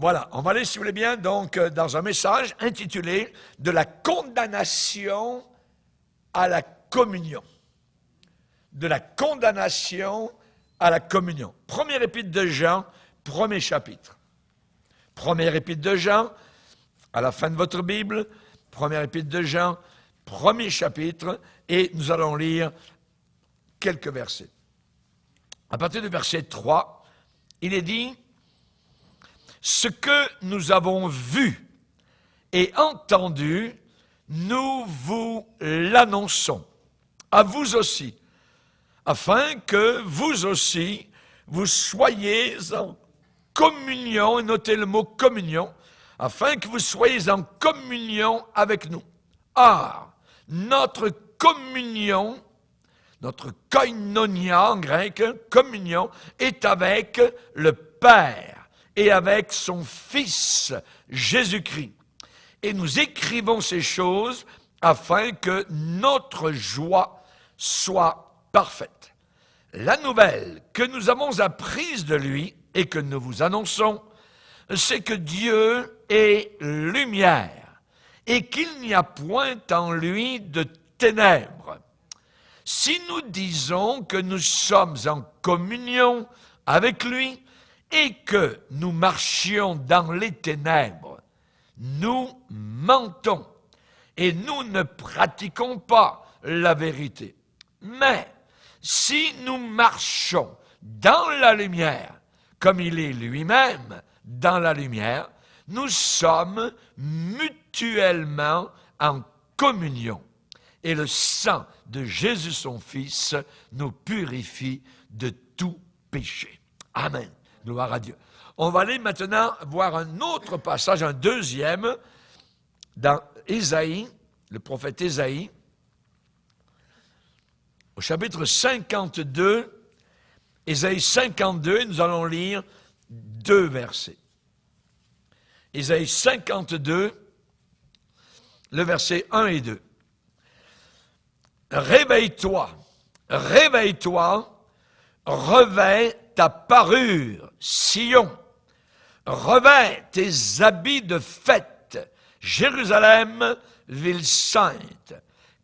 Voilà, on va aller, si vous voulez bien, donc, dans un message intitulé « De la condamnation à la communion ». De la condamnation à la communion. Première épître de Jean, premier chapitre. Première épître de Jean, à la fin de votre Bible, première épître de Jean, premier chapitre, et nous allons lire quelques versets. À partir du verset 3, il est dit « Ce que nous avons vu et entendu, nous vous l'annonçons, à vous aussi, afin que vous aussi, vous soyez en communion, et notez le mot communion, afin que vous soyez en communion avec nous. Or, notre communion, notre koinonia en grec, communion, est avec le Père et avec son Fils Jésus-Christ. Et nous écrivons ces choses afin que notre joie soit parfaite. La nouvelle que nous avons apprise de lui et que nous vous annonçons, c'est que Dieu est lumière et qu'il n'y a point en lui de ténèbres. Si nous disons que nous sommes en communion avec lui et que nous marchions dans les ténèbres, nous mentons et nous ne pratiquons pas la vérité. Mais si nous marchons dans la lumière, comme il est lui-même dans la lumière, nous sommes mutuellement en communion. Et le sang de Jésus son Fils nous purifie de tout péché. Amen. Gloire à Dieu. On va aller maintenant voir un autre passage, un deuxième, dans Ésaïe, le prophète Ésaïe, au chapitre 52, Ésaïe 52, nous allons lire 2 versets. Ésaïe 52, le verset 1 et 2. Réveille-toi, réveille-toi, revêt ta parure, Sion, revêt tes habits de fête, Jérusalem, ville sainte,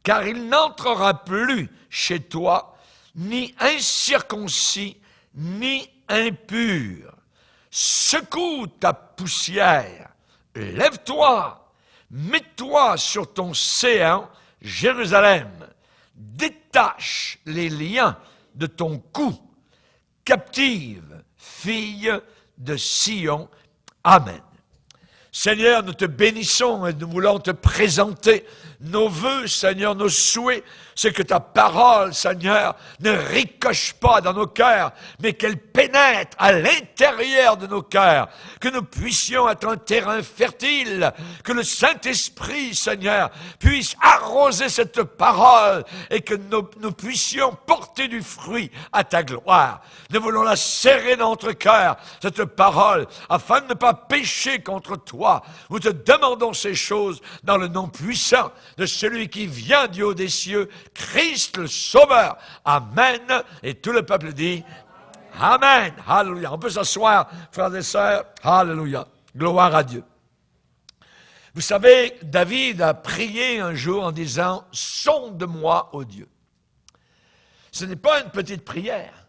car il n'entrera plus chez toi ni incirconcis, ni impur. Secoue ta poussière, lève-toi, mets-toi sur ton séant, Jérusalem, détache les liens de ton cou, captive, fille de Sion. Amen. Seigneur, nous te bénissons et nous voulons te présenter nos vœux, Seigneur, nos souhaits. C'est que ta parole, Seigneur, ne ricoche pas dans nos cœurs, mais qu'elle pénètre à l'intérieur de nos cœurs. Que nous puissions être un terrain fertile. Que le Saint-Esprit, Seigneur, puisse arroser cette parole et que nous puissions porter du fruit à ta gloire. Nous voulons la serrer dans notre cœur, cette parole, afin de ne pas pécher contre toi. Nous te demandons ces choses dans le nom puissant de celui qui vient du haut des cieux, Christ le Sauveur. Amen. Et tout le peuple dit Amen. Alléluia. On peut s'asseoir, frères et sœurs. Alléluia. Gloire à Dieu. Vous savez, David a prié un jour en disant « Sonde-moi, ô Dieu ». Ce n'est pas une petite prière.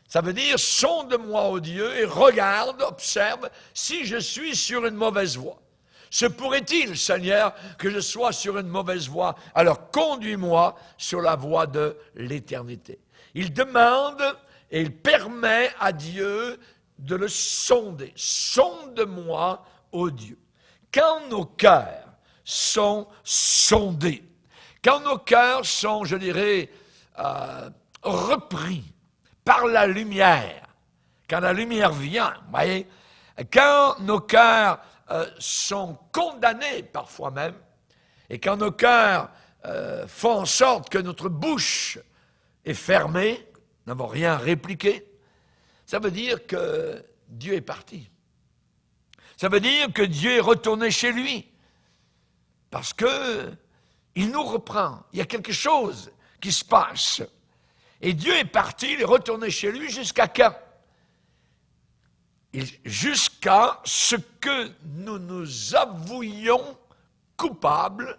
Ça veut dire « Sonde-moi, ô Dieu, et regarde, observe, si je suis sur une mauvaise voie. Se pourrait-il, Seigneur, que je sois sur une mauvaise voie? Alors conduis-moi sur la voie de l'éternité. » Il demande et il permet à Dieu de le sonder. « Sonde-moi, ô Dieu. » Quand nos cœurs sont sondés, quand nos cœurs sont, je dirais, repris par la lumière, quand la lumière vient, vous voyez, quand nos cœurs sont condamnés parfois même, et quand nos cœurs font en sorte que notre bouche est fermée, nous n'avons rien répliqué, ça veut dire que Dieu est parti. Ça veut dire que Dieu est retourné chez lui. Parce que il nous reprend. Il y a quelque chose qui se passe. Et Dieu est parti, il est retourné chez lui jusqu'à quand? jusqu'à ce que nous nous avouions coupables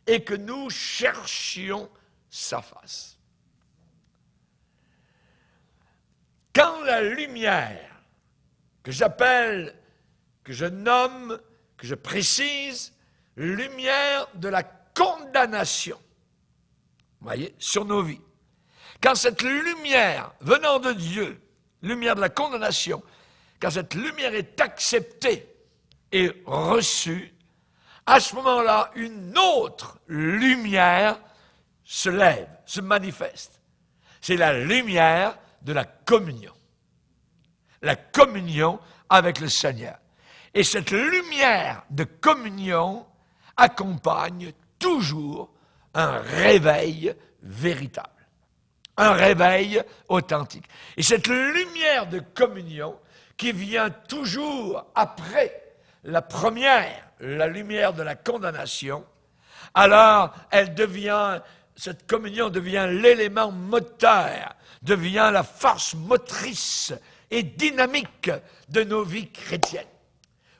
et que nous cherchions sa face. Quand la lumière, que j'appelle, que je nomme, que je précise, lumière de la condamnation, vous voyez, sur nos vies, quand cette lumière venant de Dieu, lumière de la condamnation, quand cette lumière est acceptée et reçue, à ce moment-là, une autre lumière se lève, se manifeste. C'est la lumière de la communion. La communion avec le Seigneur. Et cette lumière de communion accompagne toujours un réveil véritable. Un réveil authentique. Et cette lumière de communion qui vient toujours après la première, la lumière de la condamnation, alors cette communion devient l'élément moteur, devient la force motrice et dynamique de nos vies chrétiennes.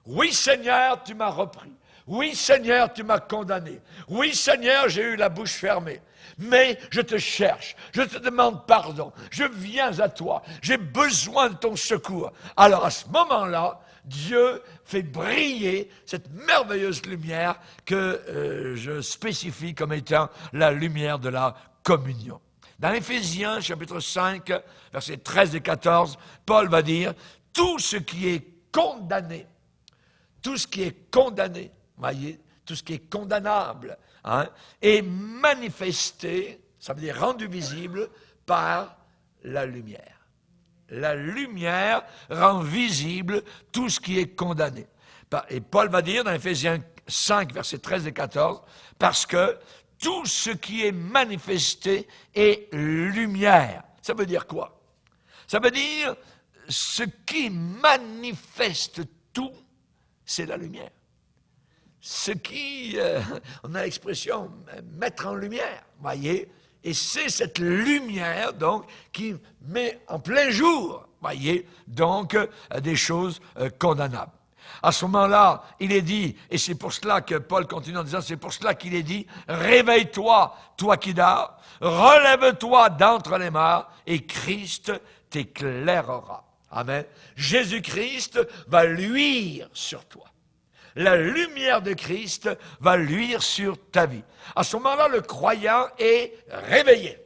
Oui, Seigneur, tu m'as repris. Oui, Seigneur, tu m'as condamné. Oui, Seigneur, j'ai eu la bouche fermée. Mais je te cherche, je te demande pardon, je viens à toi, j'ai besoin de ton secours. Alors à ce moment-là, Dieu fait briller cette merveilleuse lumière que je spécifie comme étant la lumière de la communion. Dans Éphésiens, chapitre 5, versets 13 et 14, Paul va dire, tout ce qui est condamné, voyez, tout ce qui est condamnable, est manifesté, ça veut dire rendu visible, par la lumière. La lumière rend visible tout ce qui est condamné. Et Paul va dire dans Éphésiens 5, versets 13 et 14, parce que tout ce qui est manifesté est lumière. Ça veut dire quoi? Ça veut dire ce qui manifeste tout, c'est la lumière. Ce qui, on a l'expression mettre en lumière, voyez, et c'est cette lumière, donc, qui met en plein jour, voyez, donc, des choses condamnables. À ce moment-là, il est dit, et c'est pour cela que Paul continue en disant, c'est pour cela qu'il est dit, réveille-toi, toi qui dors, relève-toi d'entre les morts, et Christ t'éclairera. Amen. Jésus-Christ va luire sur toi. La lumière de Christ va luire sur ta vie. À ce moment-là, le croyant est réveillé.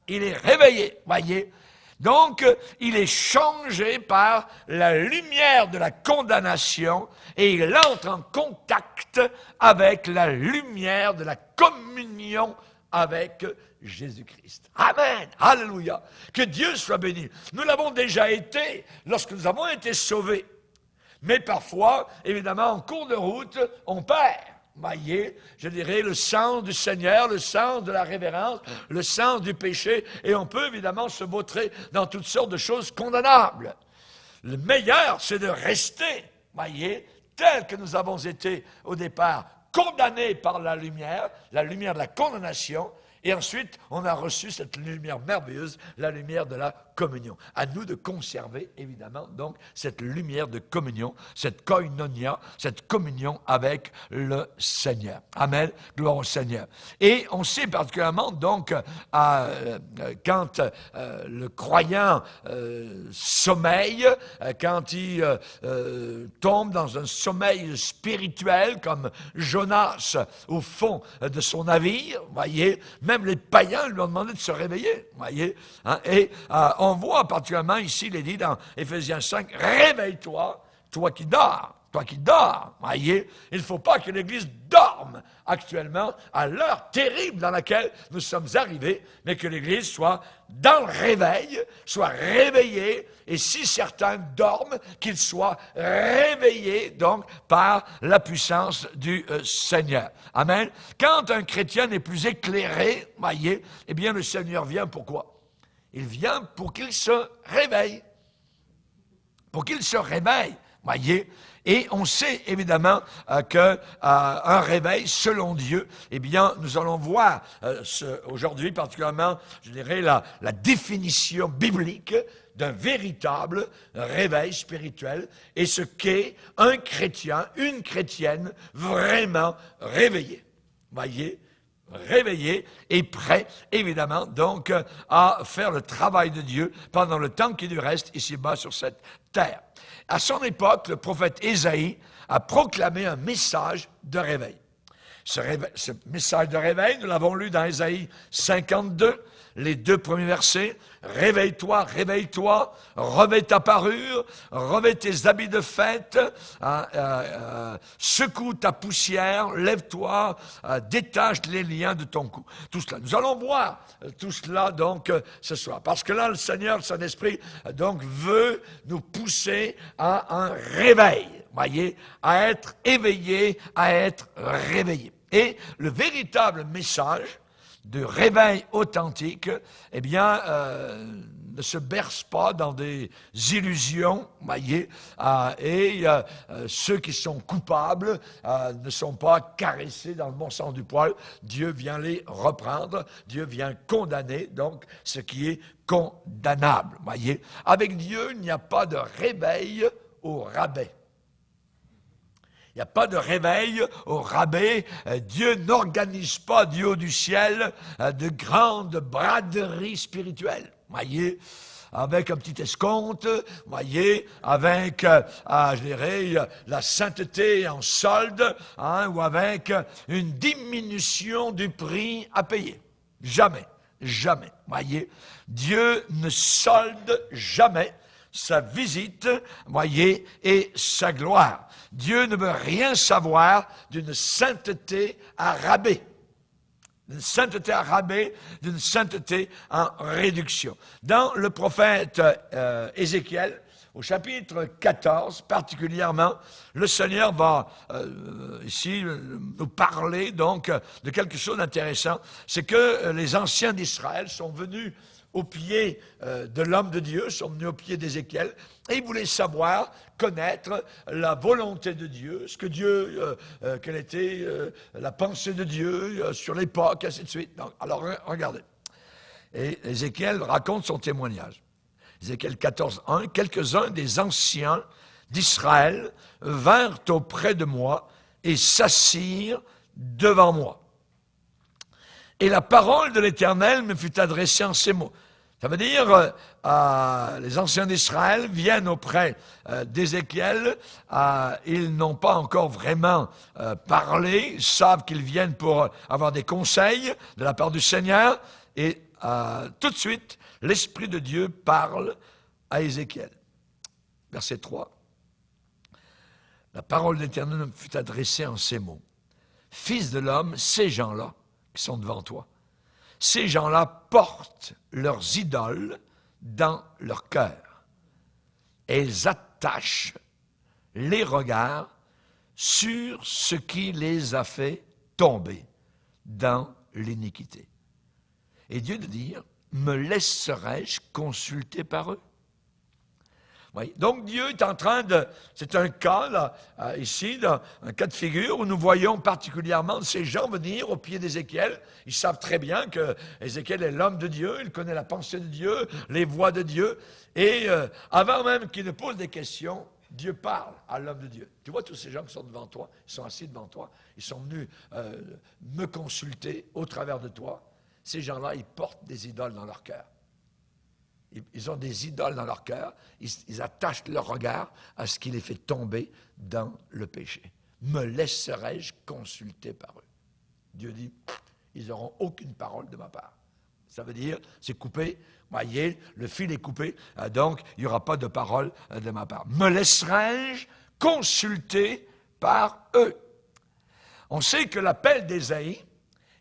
Il est réveillé, voyez. Donc, il est changé par la lumière de la condamnation et il entre en contact avec la lumière de la communion avec Jésus-Christ. Amen. Alléluia. Que Dieu soit béni. Nous l'avons déjà été lorsque nous avons été sauvés. Mais parfois, évidemment, en cours de route, on perd. Voyez, je dirais, le sens du Seigneur, le sens de la révérence, le sens du péché, et on peut évidemment se vautrer dans toutes sortes de choses condamnables. Le meilleur, c'est de rester, voyez, tel que nous avons été au départ, condamnés par la lumière de la condamnation, et ensuite, on a reçu cette lumière merveilleuse, la lumière de la communion. À nous de conserver, évidemment, donc, cette lumière de communion, cette koinonia, cette communion avec le Seigneur. Amen. Gloire au Seigneur. Et on sait particulièrement, donc, quand le croyant sommeille, quand il tombe dans un sommeil spirituel, comme Jonas au fond de son navire, voyez, même les païens lui ont demandé de se réveiller, voyez, et on voit particulièrement ici, il est dit dans Éphésiens 5, réveille-toi, toi qui dors, voyez, il ne faut pas que l'Église dorme actuellement à l'heure terrible dans laquelle nous sommes arrivés, mais que l'Église soit dans le réveil, soit réveillée, et si certains dorment, qu'ils soient réveillés, donc, par la puissance du Seigneur. Amen. Quand un chrétien n'est plus éclairé, voyez, eh bien, le Seigneur vient pourquoi? Il vient pour qu'il se réveille. Pour qu'il se réveille, voyez. Et on sait évidemment qu'un réveil, selon Dieu, eh bien, nous allons voir aujourd'hui particulièrement, je dirais, la définition biblique d'un véritable réveil spirituel et ce qu'est un chrétien, une chrétienne vraiment réveillée. Voyez, réveillé et prêt, évidemment, donc, à faire le travail de Dieu pendant le temps qui lui reste ici-bas sur cette terre. À son époque, le prophète Ésaïe a proclamé un message de réveil. Ce message de réveil, nous l'avons lu dans Ésaïe 52, les 2 premiers versets. Réveille-toi, réveille-toi, revêt ta parure, revêt tes habits de fête, secoue ta poussière, lève-toi, détache les liens de ton cou. Tout cela. Nous allons voir tout cela donc ce soir. Parce que là, le Seigneur, son esprit, donc veut nous pousser à un réveil. Voyez, à être éveillé, à être réveillé. Et le véritable message de réveil authentique, eh bien, ne se berce pas dans des illusions, voyez, et ceux qui sont coupables ne sont pas caressés dans le bon sens du poil. Dieu vient les reprendre, Dieu vient condamner, donc, ce qui est condamnable, voyez. Avec Dieu, il n'y a pas de réveil au rabais. Il n'y a pas de réveil au rabais. Dieu n'organise pas du haut du ciel de grandes braderies spirituelles. Voyez, avec un petit escompte, voyez, avec, je dirais, la sainteté en solde, ou avec une diminution du prix à payer. Jamais, jamais. Voyez, Dieu ne solde jamais sa visite, voyez, et sa gloire. Dieu ne veut rien savoir d'une sainteté à rabais. D'une sainteté à rabais, d'une sainteté en réduction. Dans le prophète Ézéchiel, au chapitre 14, particulièrement, le Seigneur va ici nous parler donc de quelque chose d'intéressant. C'est que les anciens d'Israël sont venus au pied de l'homme de Dieu, sont venus au pied d'Ézéchiel, et ils voulaient savoir, connaître la volonté de Dieu, ce que Dieu, quelle était la pensée de Dieu sur l'époque, ainsi de suite. Donc, alors, regardez. Et Ézéchiel raconte son témoignage. Ézéchiel 14, 1, quelques-uns des anciens d'Israël vinrent auprès de moi et s'assirent devant moi. Et la parole de l'Éternel me fut adressée en ces mots. Ça veut dire, les anciens d'Israël viennent auprès d'Ézéchiel, ils n'ont pas encore vraiment parlé, ils savent qu'ils viennent pour avoir des conseils de la part du Seigneur, et tout de suite, l'Esprit de Dieu parle à Ézéchiel. Verset 3. La parole de l'Éternel me fut adressée en ces mots. Fils de l'homme, ces gens-là qui sont devant toi, ces gens-là portent leurs idoles dans leur cœur. Et ils attachent les regards sur ce qui les a fait tomber dans l'iniquité. Et Dieu de dire, me laisserai-je consulter par eux? Oui. Donc Dieu est en train de... C'est un cas, là, ici, un cas de figure où nous voyons particulièrement ces gens venir au pied d'Ézéchiel. Ils savent très bien que Ézéchiel est l'homme de Dieu, il connaît la pensée de Dieu, les voies de Dieu. Et avant même qu'il ne pose des questions, Dieu parle à l'homme de Dieu. Tu vois tous ces gens qui sont devant toi, ils sont assis devant toi, ils sont venus me consulter au travers de toi. Ces gens-là, ils portent des idoles dans leur cœur. Ils ont des idoles dans leur cœur, ils attachent leur regard à ce qui les fait tomber dans le péché. Me laisserai-je consulter par eux? Dieu dit, ils n'auront aucune parole de ma part. Ça veut dire, c'est coupé, voyez, le fil est coupé, donc il n'y aura pas de parole de ma part. Me laisserai-je consulter par eux? On sait que l'appel d'Ésaïe,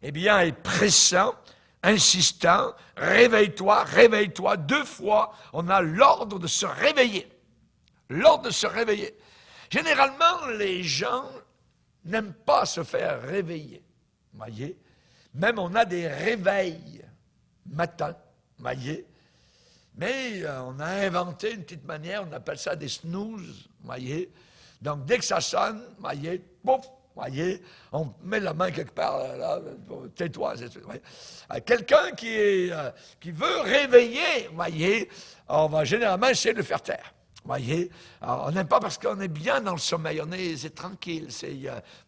eh bien, est pressant, insistant, réveille-toi, réveille-toi. 2 fois, on a l'ordre de se réveiller. L'ordre de se réveiller. Généralement, les gens n'aiment pas se faire réveiller. Voyez? Même on a des réveils matin, voyez? Mais on a inventé une petite manière, on appelle ça des snooze, voyez? Donc, dès que ça sonne, voyez, pouf, Voyez, on met la main quelque part, là, tais-toi. Quelqu'un qui veut réveiller, voyez, on va généralement essayer de le faire taire. Voyez, alors, on n'aime pas parce qu'on est bien dans le sommeil, c'est tranquille,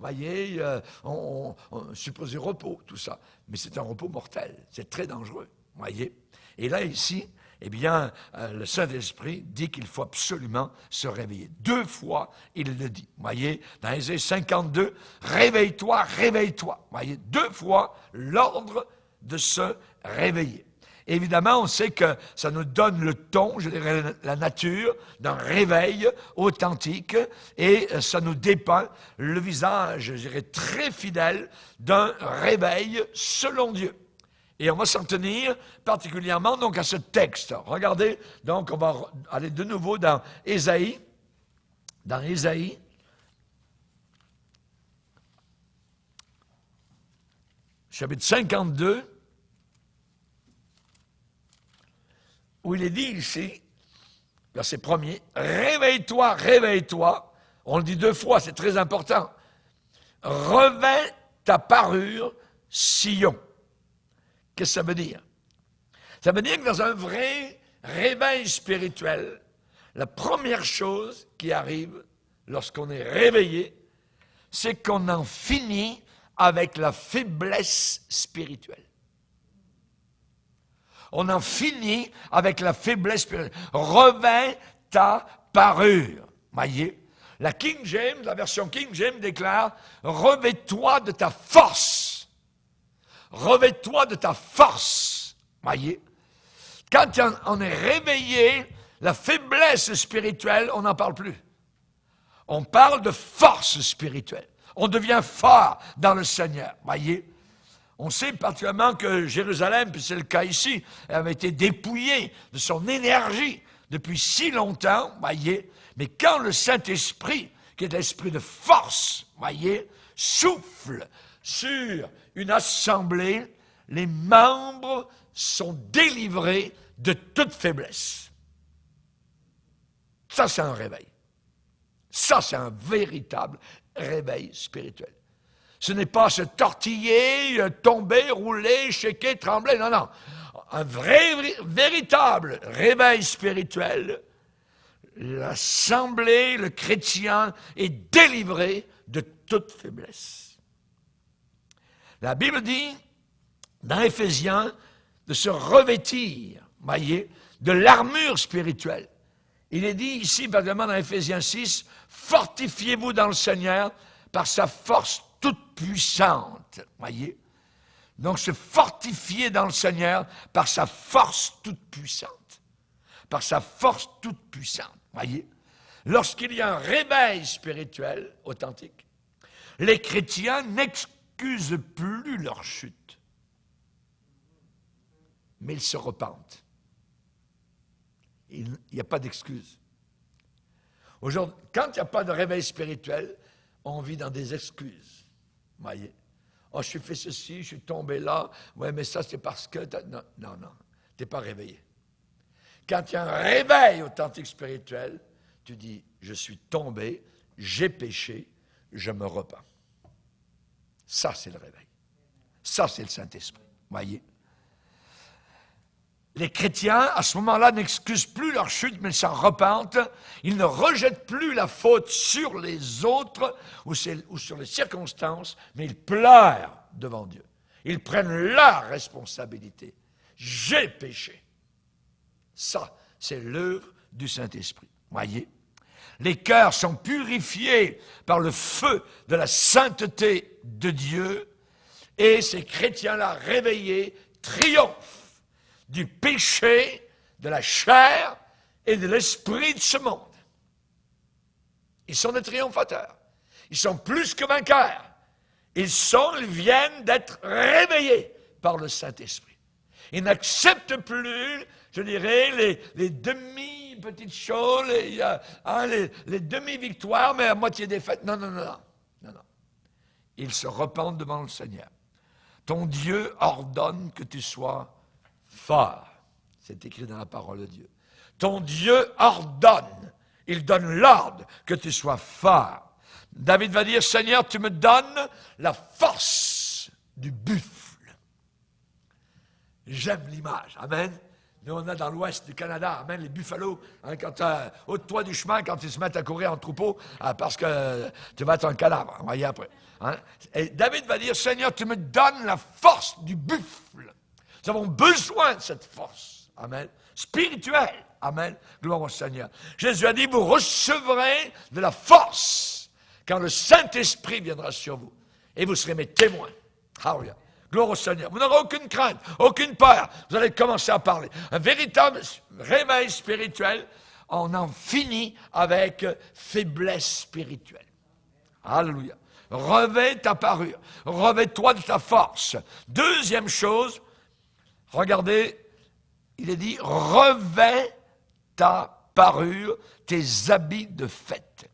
voyez, on supposé repos, tout ça. Mais c'est un repos mortel, c'est très dangereux, voyez. Et là, ici, eh bien, le Saint-Esprit dit qu'il faut absolument se réveiller. 2 fois, il le dit. Voyez, dans Ésaïe 52, réveille-toi, réveille-toi. Voyez, 2 fois, l'ordre de se réveiller. Évidemment, on sait que ça nous donne le ton, je dirais la nature, d'un réveil authentique, et ça nous dépeint le visage, je dirais, très fidèle d'un réveil selon Dieu. Et on va s'en tenir particulièrement donc à ce texte. Regardez, donc on va aller de nouveau dans Ésaïe. Dans Ésaïe, chapitre 52, où il est dit ici, verset 1er, « Réveille-toi, réveille-toi ». On le dit 2 fois, c'est très important. « Revêt ta parure, Sion ». Qu'est-ce que ça veut dire? Ça veut dire que dans un vrai réveil spirituel, la première chose qui arrive lorsqu'on est réveillé, c'est qu'on en finit avec la faiblesse spirituelle. On en finit avec la faiblesse spirituelle. Revêt ta parure. Voyez, la King James, la version King James déclare « Revêt-toi de ta force ». Revêt-toi de ta force. Voyez, quand on est réveillé, la faiblesse spirituelle, on n'en parle plus. On parle de force spirituelle. On devient fort dans le Seigneur. Voyez, on sait particulièrement que Jérusalem, puis c'est le cas ici, avait été dépouillée de son énergie depuis si longtemps. Voyez, mais quand le Saint-Esprit, qui est l'esprit de force, voyez, souffle sur une assemblée, les membres sont délivrés de toute faiblesse. Ça, c'est un réveil. Ça, c'est un véritable réveil spirituel. Ce n'est pas se tortiller, tomber, rouler, shaker, trembler, non, non. Un vrai, véritable réveil spirituel, l'assemblée, le chrétien est délivré de toute faiblesse. La Bible dit, dans Éphésiens, de se revêtir, voyez, de l'armure spirituelle. Il est dit ici, particulièrement dans Éphésiens 6, « Fortifiez-vous dans le Seigneur par sa force toute puissante. » Voyez, donc se fortifier dans le Seigneur par sa force toute puissante. Par sa force toute puissante. Voyez, lorsqu'il y a un réveil spirituel authentique, les chrétiens n'excusent plus leur chute, mais ils se repentent. Il n'y a pas d'excuse. Aujourd'hui, quand il n'y a pas de réveil spirituel, on vit dans des excuses. Voyez, oh, je suis fait ceci, je suis tombé là, ouais, mais ça c'est parce que... Non, non, non, tu n'es pas réveillé. Quand il y a un réveil authentique spirituel, tu dis, je suis tombé, j'ai péché, je me repens. Ça, c'est le réveil. Ça, c'est le Saint-Esprit. Voyez? Les chrétiens, à ce moment-là, n'excusent plus leur chute, mais ils s'en repentent. Ils ne rejettent plus la faute sur les autres ou sur les circonstances, mais ils pleurent devant Dieu. Ils prennent leur responsabilité. J'ai péché. Ça, c'est l'œuvre du Saint-Esprit. Voyez? Les cœurs sont purifiés par le feu de la sainteté de Dieu et ces chrétiens-là réveillés triomphent du péché, de la chair et de l'esprit de ce monde. Ils sont des triomphateurs. Ils sont plus que vainqueurs. Ils viennent d'être réveillés par le Saint-Esprit. Ils n'acceptent plus, je dirais, les demi-petites choses, les demi-victoires, mais à moitié défaites. Non, non, non, non, non, non. Ils se repentent devant le Seigneur. Ton Dieu ordonne que tu sois fort. C'est écrit dans la parole de Dieu. Ton Dieu ordonne, il donne l'ordre que tu sois fort. David va dire, Seigneur, tu me donnes la force du buffle. J'aime l'image. Amen. Nous, on a dans l'ouest du Canada, amen, les buffalo, hein, quand au toit du chemin, quand ils se mettent à courir en troupeau, parce que tu vas être un cadavre, voyez après. Hein. Et David va dire, Seigneur, tu me donnes la force du buffle. Nous avons besoin de cette force, amen, spirituelle, amen, gloire au Seigneur. Jésus a dit, vous recevrez de la force quand le Saint-Esprit viendra sur vous, et vous serez mes témoins. Alléluia. Gloire au Seigneur. Vous n'aurez aucune crainte, aucune peur. Vous allez commencer à parler. Un véritable réveil spirituel, on en finit avec faiblesse spirituelle. Alléluia. Revêt ta parure. Revêt-toi de ta force. Deuxième chose, regardez, il est dit, revêt ta parure, tes habits de fête.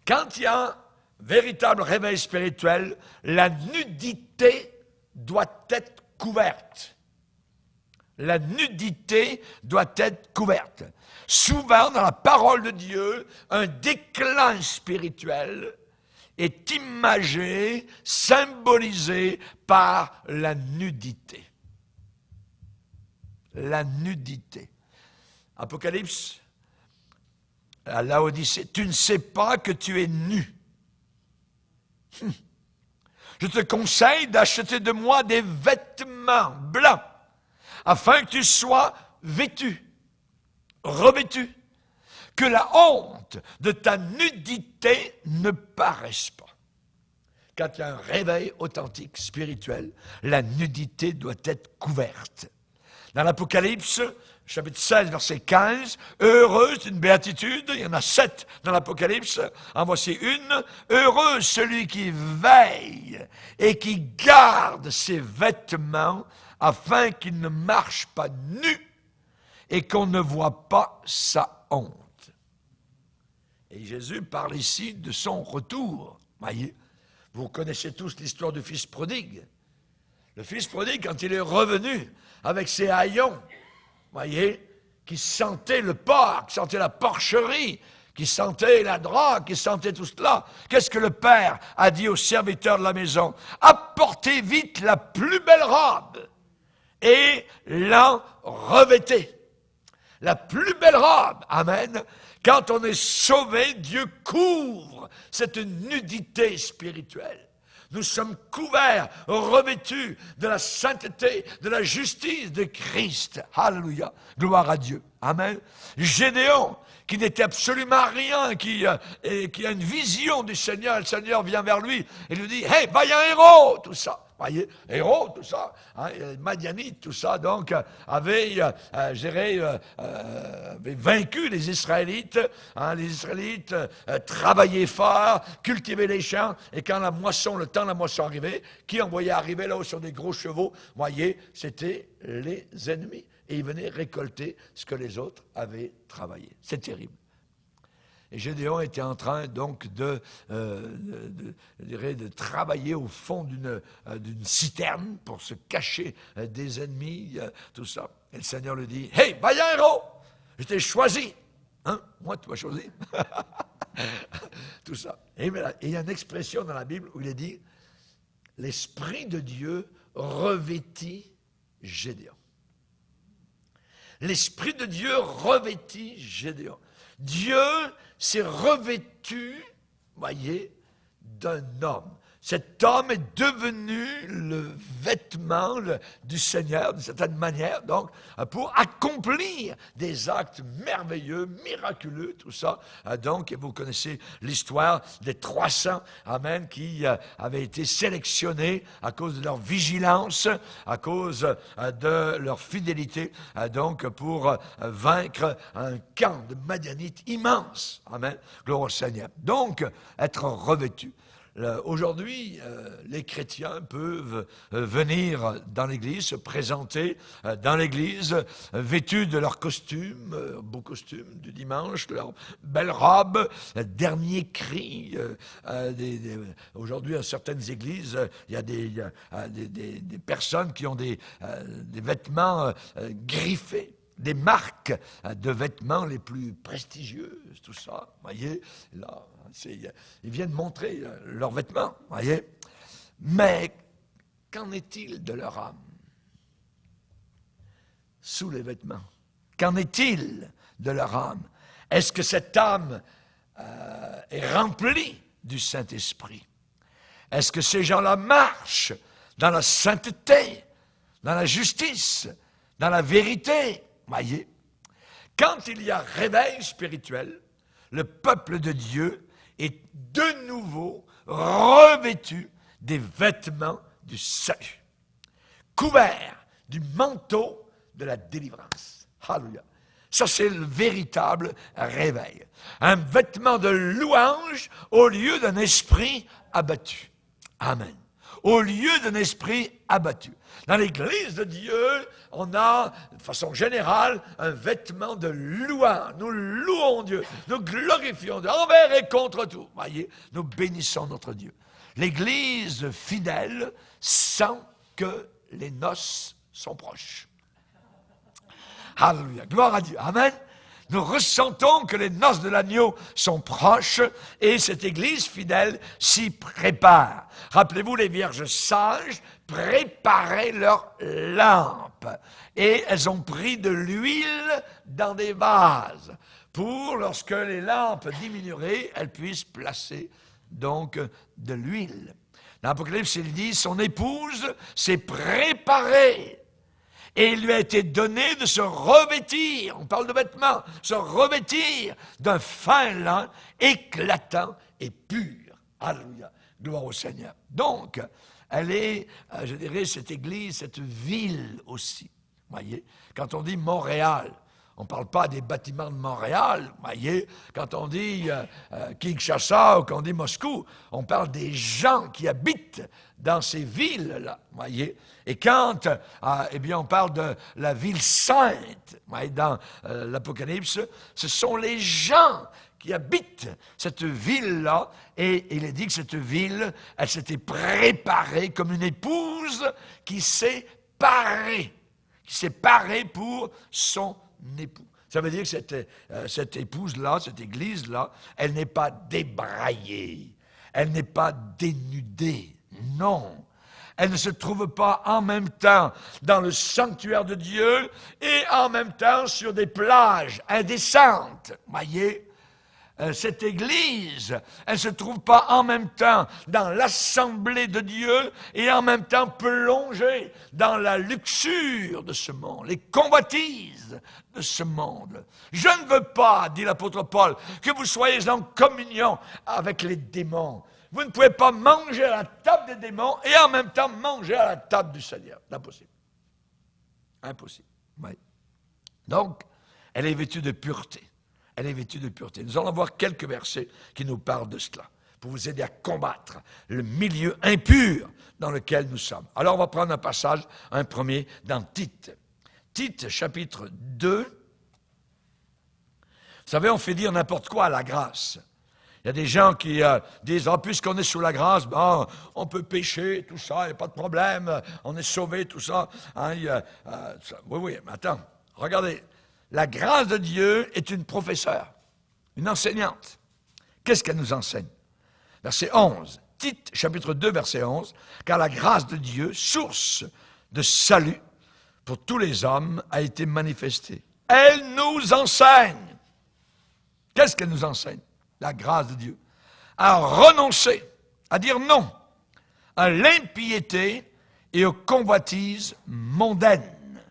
Quand il y a un véritable réveil spirituel, la nudité doit être couverte. La nudité doit être couverte. Souvent, dans la parole de Dieu, un déclin spirituel est imagé, symbolisé par la nudité. La nudité. Apocalypse, à Laodicée, tu ne sais pas que tu es nu. Je te conseille d'acheter de moi des vêtements blancs, afin que tu sois vêtu, revêtu, que la honte de ta nudité ne paraisse pas. Quand il y a un réveil authentique, spirituel, la nudité doit être couverte. Dans l'Apocalypse, chapitre 16, verset 15, heureuse, c'est une béatitude, il y en a 7 dans l'Apocalypse, en voici une, heureux celui qui veille et qui garde ses vêtements afin qu'il ne marche pas nu et qu'on ne voit pas sa honte. Et Jésus parle ici de son retour. Voyez, vous connaissez tous l'histoire du fils prodigue. Le fils prodigue, quand il est revenu avec ses haillons, voyez, qui sentait le porc, qui sentait la porcherie, qui sentait la drogue, qui sentait tout cela. Qu'est-ce que le père a dit aux serviteurs de la maison? Apportez vite la plus belle robe et l'en revêtez. La plus belle robe, amen. Quand on est sauvé, Dieu couvre cette nudité spirituelle. Nous sommes couverts, revêtus de la sainteté, de la justice de Christ. Alléluia. Gloire à Dieu. Amen. Gédéon, qui n'était absolument rien, qui a une vision du Seigneur. Le Seigneur vient vers lui et lui dit, « Hey, va y a un héros !» Tout ça. Voyez, héros, tout ça, hein, Madianites, tout ça, donc, avait vaincu les Israélites. Hein, les Israélites travaillaient fort, cultivaient les champs, et quand le temps de la moisson arrivait, qui envoyait arriver là-haut sur des gros chevaux, voyez, c'était les ennemis. Et ils venaient récolter ce que les autres avaient travaillé. C'est terrible. Et Gédéon était en train donc de travailler au fond d'une citerne pour se cacher des ennemis, tout ça. Et le Seigneur lui dit, « Hey, vaillant héros, je t'ai choisi. » Hein? Moi, tu m'as choisi. Tout ça. Et il y a une expression dans la Bible où il est dit, « L'Esprit de Dieu revêtit Gédéon. » L'Esprit de Dieu revêtit Gédéon. Dieu s'est revêtu, voyez, d'un homme. Cet homme est devenu le vêtement du Seigneur, d'une certaine manière, donc, pour accomplir des actes merveilleux, miraculeux, tout ça. Donc, vous connaissez l'histoire des 300, amen, qui avaient été sélectionnés à cause de leur vigilance, à cause de leur fidélité, donc, pour vaincre un camp de Madianites immense. Amen. Gloire au Seigneur. Donc, être revêtu. Aujourd'hui, les chrétiens peuvent venir dans l'église, se présenter dans l'église, vêtus de leur costume, beau costume du dimanche, de leur belle robe, dernier cri. Aujourd'hui, dans certaines églises, il y a des personnes qui ont des vêtements griffés. des marques de vêtements les plus prestigieuses, tout ça. Vous voyez, là, ils viennent montrer leurs vêtements, vous voyez. Mais qu'en est-il de leur âme sous les vêtements? Qu'en est-il de leur âme? Est-ce que cette âme est remplie du Saint-Esprit? Est-ce que ces gens-là marchent dans la sainteté, dans la justice, dans la vérité? Voyez, quand il y a réveil spirituel, le peuple de Dieu est de nouveau revêtu des vêtements du salut, couvert du manteau de la délivrance. Alléluia. Ça, c'est le véritable réveil. Un vêtement de louange au lieu d'un esprit abattu. Amen. Au lieu d'un esprit abattu. Dans l'Église de Dieu, on a, de façon générale, un vêtement de louange. Nous louons Dieu, nous glorifions Dieu, envers et contre tout. Voyez, nous bénissons notre Dieu. L'Église fidèle sent que les noces sont proches. Alléluia, gloire à Dieu, amen. Nous ressentons que les noces de l'agneau sont proches et cette Église fidèle s'y prépare. Rappelez-vous, les vierges sages préparaient leurs lampes et elles ont pris de l'huile dans des vases pour, lorsque les lampes diminueraient, elles puissent placer donc de l'huile. Dans l'Apocalypse, il dit, son épouse s'est préparée. Et il lui a été donné de se revêtir, on parle de vêtements, se revêtir d'un fin lin éclatant et pur. Alléluia, gloire au Seigneur. Donc, elle est, je dirais, cette église, cette ville aussi. Voyez, quand on dit Montréal, on ne parle pas des bâtiments de Montréal, voyez. Quand on dit Kinshasa ou qu'on dit Moscou, on parle des gens qui habitent dans ces villes-là, voyez. Et quand, eh bien, on parle de la ville sainte, voyez, dans l'Apocalypse, ce sont les gens qui habitent cette ville-là, et il est dit que cette ville, elle s'était préparée comme une épouse qui s'est parée pour son époux. Ça veut dire que cette épouse-là, cette église-là, elle n'est pas débraillée, elle n'est pas dénudée, non. Elle ne se trouve pas en même temps dans le sanctuaire de Dieu et en même temps sur des plages indécentes. Voyez, cette église, elle ne se trouve pas en même temps dans l'assemblée de Dieu et en même temps plongée dans la luxure de ce monde, les convoitises de ce monde. Je ne veux pas, dit l'apôtre Paul, que vous soyez en communion avec les démons. Vous ne pouvez pas manger à la table des démons et en même temps manger à la table du Seigneur. Impossible. Impossible. Oui. Donc, elle est vêtue de pureté. Elle est vêtue de pureté. Nous allons voir quelques versets qui nous parlent de cela, pour vous aider à combattre le milieu impur dans lequel nous sommes. Alors, on va prendre un passage, un premier, dans Tite. Tite, chapitre 2. Vous savez, on fait dire n'importe quoi à la grâce. Il y a des gens qui disent, puisqu'on est sous la grâce, on peut pécher, tout ça, il n'y a pas de problème, on est sauvé, tout ça. Hein, oui, mais attends, regardez. La grâce de Dieu est une professeure, une enseignante. Qu'est-ce qu'elle nous enseigne? Verset 11, Tite, chapitre 2, verset 11. « Car la grâce de Dieu, source de salut pour tous les hommes, a été manifestée. » Elle nous enseigne. Qu'est-ce qu'elle nous enseigne? La grâce de Dieu. À renoncer, à dire non à l'impiété et aux convoitises mondaines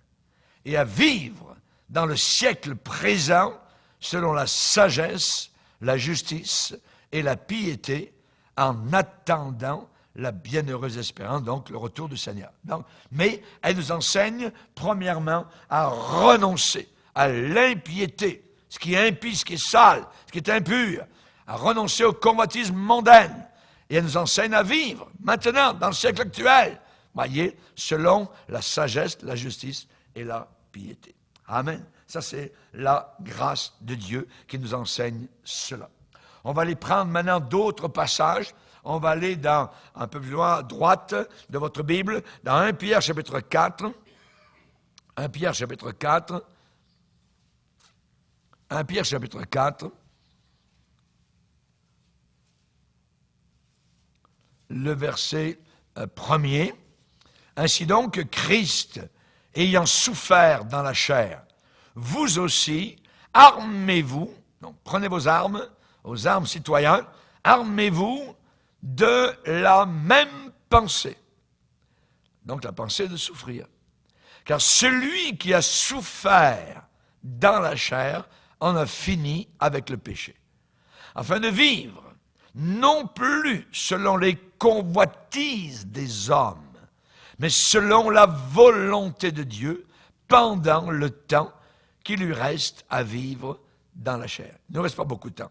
et à vivre dans le siècle présent, selon la sagesse, la justice et la piété, en attendant la bienheureuse espérance, donc le retour du Seigneur. Donc, mais elle nous enseigne, premièrement, à renoncer à l'impiété, ce qui est impie, ce qui est sale, ce qui est impur, à renoncer aux convoitises mondaines. Et elle nous enseigne à vivre, maintenant, dans le siècle actuel, voyez, selon la sagesse, la justice et la piété. Amen. Ça, c'est la grâce de Dieu qui nous enseigne cela. On va aller prendre maintenant d'autres passages. On va aller dans, un peu plus loin à droite de votre Bible, dans 1 Pierre chapitre 4. 1 Pierre chapitre 4. 1 Pierre chapitre 4, le verset 1er. Ainsi donc, Christ, ayant souffert dans la chair, vous aussi, armez-vous, donc prenez vos armes citoyens, armez-vous de la même pensée. Donc la pensée de souffrir. Car celui qui a souffert dans la chair en a fini avec le péché, afin de vivre, non plus selon les convoitises des hommes, mais selon la volonté de Dieu, pendant le temps qui lui reste à vivre dans la chair. Il ne reste pas beaucoup de temps.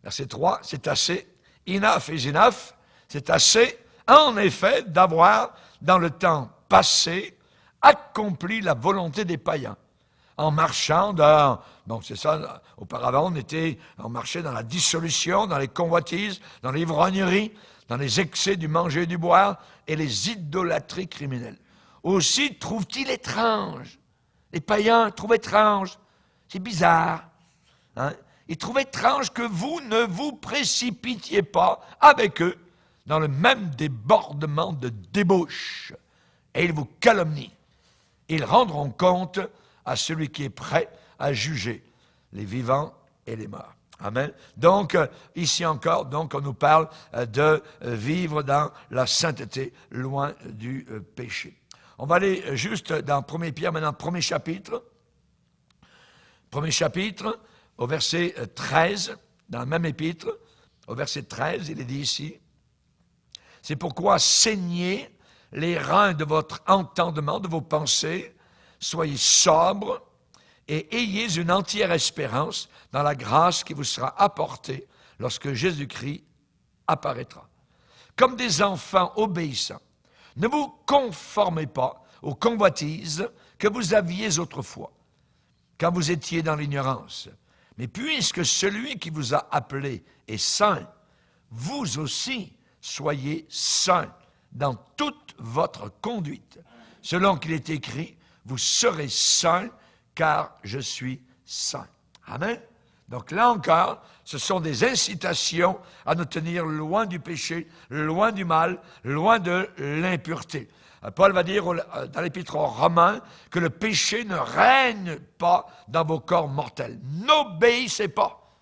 Verset 3, c'est assez, enough is enough, c'est assez, en effet, d'avoir, dans le temps passé, accompli la volonté des païens, en marchant dans, donc c'est ça, auparavant on marchait dans la dissolution, dans les convoitises, dans l'ivrognerie, dans les excès du manger et du boire, et les idolâtries criminelles. Aussi trouve-t-il étrange, les païens trouvent étrange, c'est bizarre, hein? Ils trouvent étrange que vous ne vous précipitiez pas avec eux dans le même débordement de débauche, et ils vous calomnient. Ils rendront compte à celui qui est prêt à juger les vivants et les morts. Amen. Donc, ici encore, donc, on nous parle de vivre dans la sainteté, loin du péché. On va aller juste dans 1 Pierre, maintenant, premier chapitre. Premier chapitre, au verset 13, dans le même épître, au verset 13, il est dit ici, « C'est pourquoi saignez les reins de votre entendement, de vos pensées, soyez sobres, et ayez une entière espérance dans la grâce qui vous sera apportée lorsque Jésus-Christ apparaîtra. Comme des enfants obéissants, ne vous conformez pas aux convoitises que vous aviez autrefois, quand vous étiez dans l'ignorance. Mais puisque celui qui vous a appelé est saint, vous aussi soyez saints dans toute votre conduite. Selon qu'il est écrit, vous serez saints, car je suis saint. Amen. Donc là encore, ce sont des incitations à nous tenir loin du péché, loin du mal, loin de l'impureté. Paul va dire dans l'épître aux Romains que le péché ne règne pas dans vos corps mortels. N'obéissez pas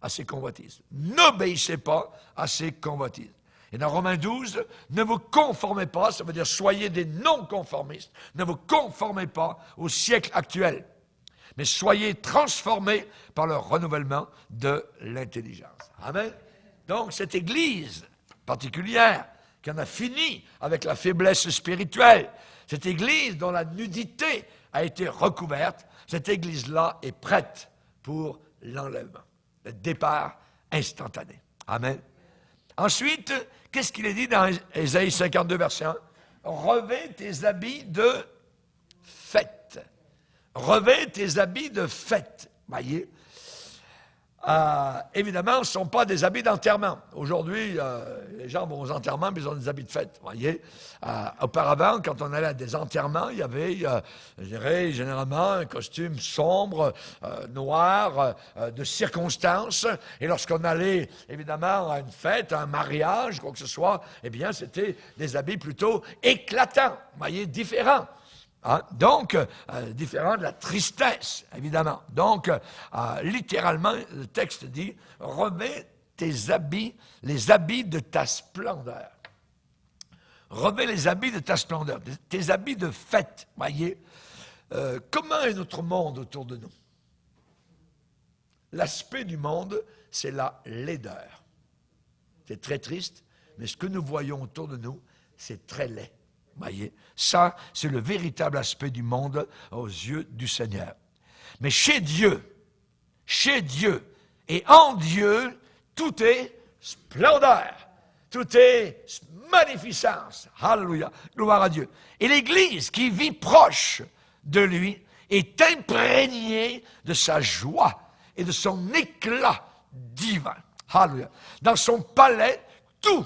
à ces convoitises. N'obéissez pas à ces convoitises. Et dans Romains 12, ne vous conformez pas, ça veut dire soyez des non-conformistes, ne vous conformez pas au siècle actuel, mais soyez transformés par le renouvellement de l'intelligence. Amen. Donc cette Église particulière, qui en a fini avec la faiblesse spirituelle, cette Église dont la nudité a été recouverte, cette Église-là est prête pour l'enlèvement, le départ instantané. Amen. Ensuite, qu'est-ce qu'il est dit dans Ésaïe 52, verset 1? Revêt tes habits de fête. Revêt tes habits de fête. Voyez? Évidemment, ce ne sont pas des habits d'enterrement. Aujourd'hui, les gens vont aux enterrements, mais ils ont des habits de fête. Voyez? Auparavant, quand on allait à des enterrements, il y avait, je dirais, généralement un costume sombre, noir, de circonstance. Et lorsqu'on allait, évidemment, à une fête, à un mariage, quoi que ce soit, eh bien, c'était des habits plutôt éclatants, voyez, différents. Hein? Donc, différent de la tristesse, évidemment. Donc, littéralement, le texte dit, revêt tes habits, les habits de ta splendeur. Revêt les habits de ta splendeur, tes habits de fête, voyez. Comment est notre monde autour de nous? L'aspect du monde, c'est la laideur. C'est très triste, mais ce que nous voyons autour de nous, c'est très laid. Voyez, ça, c'est le véritable aspect du monde aux yeux du Seigneur. Mais chez Dieu et en Dieu, tout est splendeur, tout est magnificence. Alléluia, gloire à Dieu. Et l'Église qui vit proche de lui est imprégnée de sa joie et de son éclat divin. Alléluia. Dans son palais, tout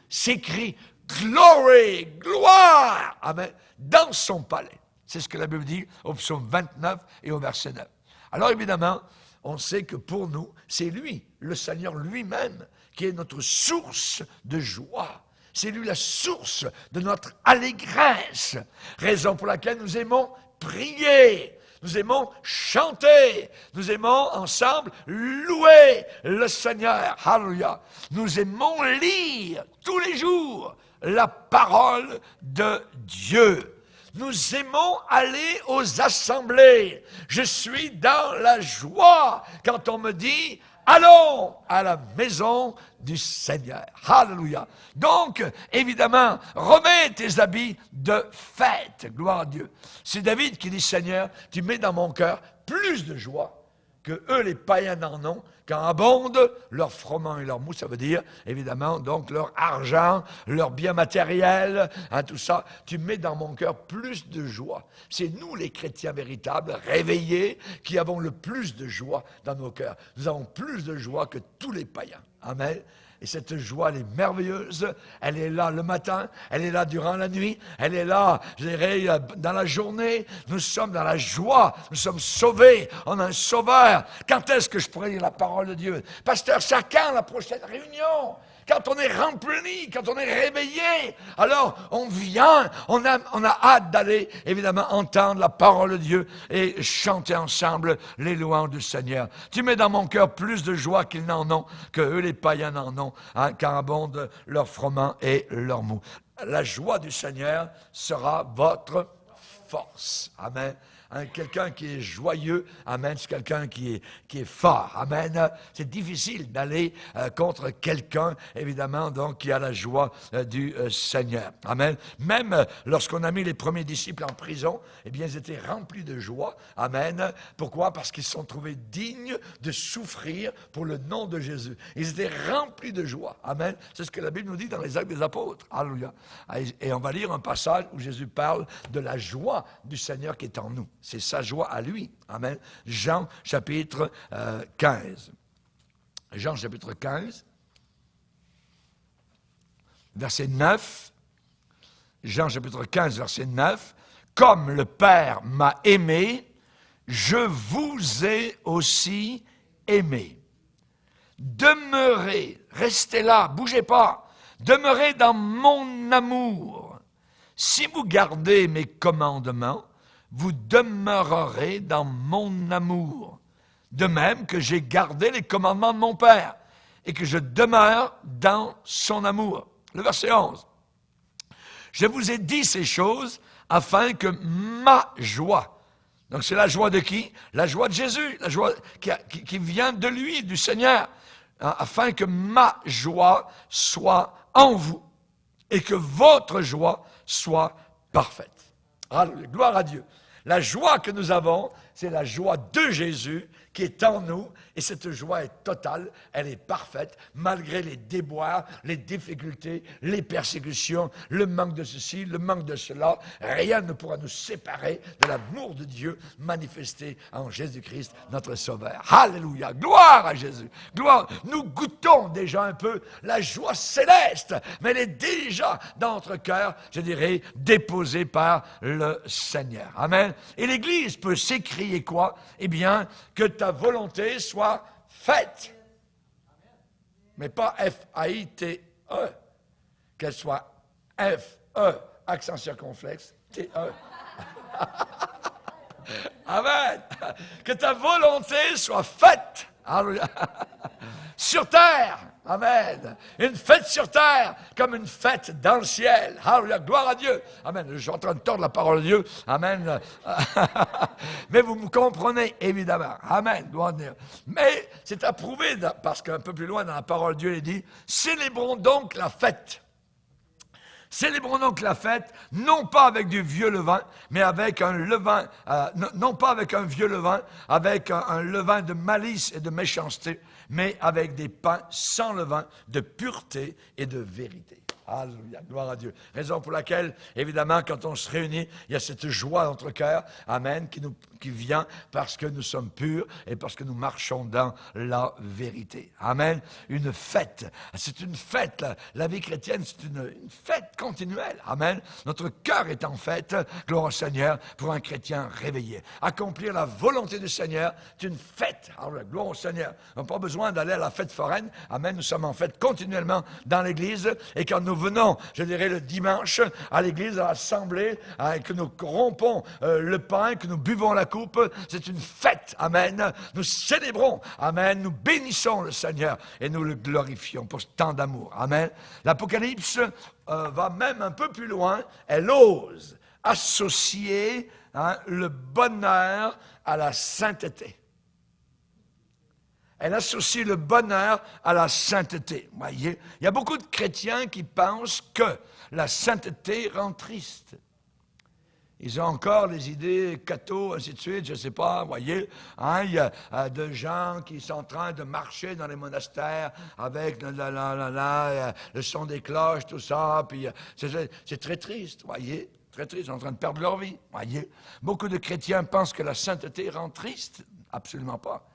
s'écrit glory, gloire, amen, dans son palais. C'est ce que la Bible dit au psaume 29 et au verset 9. Alors évidemment, on sait que pour nous, c'est lui, le Seigneur lui-même, qui est notre source de joie. C'est lui la source de notre allégresse, raison pour laquelle nous aimons prier, nous aimons chanter, nous aimons ensemble louer le Seigneur. Alléluia. Nous aimons lire tous les jours la parole de Dieu. Nous aimons aller aux assemblées. Je suis dans la joie quand on me dit « Allons à la maison du Seigneur. » Alléluia. Donc, évidemment, remets tes habits de fête. Gloire à Dieu. C'est David qui dit « Seigneur, tu mets dans mon cœur plus de joie que eux, les païens, en ont, quand abondent leur froment et leur mou. » Ça veut dire, évidemment, donc leur argent, leur bien matériel, tout ça. Tu mets dans mon cœur plus de joie. C'est nous, les chrétiens véritables, réveillés, qui avons le plus de joie dans nos cœurs. Nous avons plus de joie que tous les païens. Amen. Et cette joie, elle est merveilleuse. Elle est là le matin, elle est là durant la nuit, elle est là, je dirais, dans la journée. Nous sommes dans la joie, nous sommes sauvés, on a un sauveur. Quand est-ce que je pourrais lire la parole de Dieu? Pasteur, c'est quand la prochaine réunion? Quand on est rempli, quand on est réveillé, alors on vient, on a hâte d'aller, évidemment, entendre la parole de Dieu et chanter ensemble les louanges du Seigneur. Tu mets dans mon cœur plus de joie qu'ils n'en ont, que eux les païens n'en ont, quand abondent leur froment et leur mou. La joie du Seigneur sera votre force. Amen. Quelqu'un qui est joyeux, amen, c'est quelqu'un qui est fort, amen. C'est difficile d'aller contre quelqu'un, évidemment, donc, qui a la joie du Seigneur, amen. Même lorsqu'on a mis les premiers disciples en prison, eh bien, ils étaient remplis de joie, amen. Pourquoi? Parce qu'ils se sont trouvés dignes de souffrir pour le nom de Jésus. Ils étaient remplis de joie, amen. C'est ce que la Bible nous dit dans les Actes des Apôtres, alléluia. Et on va lire un passage où Jésus parle de la joie du Seigneur qui est en nous. C'est sa joie à lui. Amen. Jean chapitre 15. Jean chapitre 15, verset 9. Jean chapitre 15, verset 9. Comme le Père m'a aimé, je vous ai aussi aimé. Demeurez, restez là, bougez pas. Demeurez dans mon amour. Si vous gardez mes commandements, vous demeurerez dans mon amour, de même que j'ai gardé les commandements de mon Père, et que je demeure dans son amour. Le verset 11. Je vous ai dit ces choses afin que ma joie, donc c'est la joie de qui? La joie de Jésus, la joie qui vient de lui, du Seigneur, afin que ma joie soit en vous, et que votre joie soit parfaite. Alléluia, gloire à Dieu. La joie que nous avons, c'est la joie de Jésus qui est en nous, et cette joie est totale, elle est parfaite, malgré les déboires, les difficultés, les persécutions, le manque de ceci, le manque de cela. Rien ne pourra nous séparer de l'amour de Dieu manifesté en Jésus-Christ, notre Sauveur. Alléluia, gloire à Jésus, gloire. Nous goûtons déjà un peu la joie céleste, mais elle est déjà dans notre cœur, je dirais, déposée par le Seigneur. Amen. Et l'Église peut s'écrier quoi? Eh bien, que ta volonté soit faite. Mais pas F-A-I-T-E. Qu'elle soit F-E, accent circonflexe, T-E. Amen. Que ta volonté soit faite. Sur terre. Amen. Une fête sur terre comme une fête dans le ciel. Alléluia. Gloire à Dieu. Amen. Je suis en train de tordre la parole de Dieu. Amen. Mais vous me comprenez, évidemment. Amen. Gloire à Dieu. Mais c'est approuvé parce qu'un peu plus loin dans la parole de Dieu, il dit, célébrons donc la fête. Célébrons donc la fête, non pas avec du vieux levain, mais avec un levain, non pas avec un vieux levain, avec un levain de malice et de méchanceté, mais avec des pains sans levain, de pureté et de vérité. Alléluia, gloire à Dieu. Raison pour laquelle, évidemment, quand on se réunit, il y a cette joie dans notre cœur, amen, qui vient parce que nous sommes purs et parce que nous marchons dans la vérité. Amen. Une fête. C'est une fête. La vie chrétienne, c'est une fête continuelle. Amen. Notre cœur est en fête, gloire au Seigneur, pour un chrétien réveillé. Accomplir la volonté du Seigneur, c'est une fête. Alors, gloire au Seigneur. On n'a pas besoin d'aller à la fête foraine. Amen. Nous sommes en fête continuellement dans l'Église. Et quand nous venons, je dirais, le dimanche, à l'Église, à l'Assemblée, que nous rompons le pain, que nous buvons la coupe, c'est une fête. Amen. Nous célébrons. Amen. Nous bénissons le Seigneur et nous le glorifions pour tant d'amour. Amen. L'Apocalypse va même un peu plus loin. Elle ose associer le bonheur à la sainteté. Elle associe le bonheur à la sainteté. Vous voyez, il y a beaucoup de chrétiens qui pensent que la sainteté rend triste. Ils ont encore les idées catho, ainsi de suite, je ne sais pas, vous voyez. Il y a de gens qui sont en train de marcher dans les monastères avec le son des cloches, tout ça, puis c'est très triste, vous voyez. Très triste, ils sont en train de perdre leur vie, vous voyez. Beaucoup de chrétiens pensent que la sainteté rend triste. Absolument pas.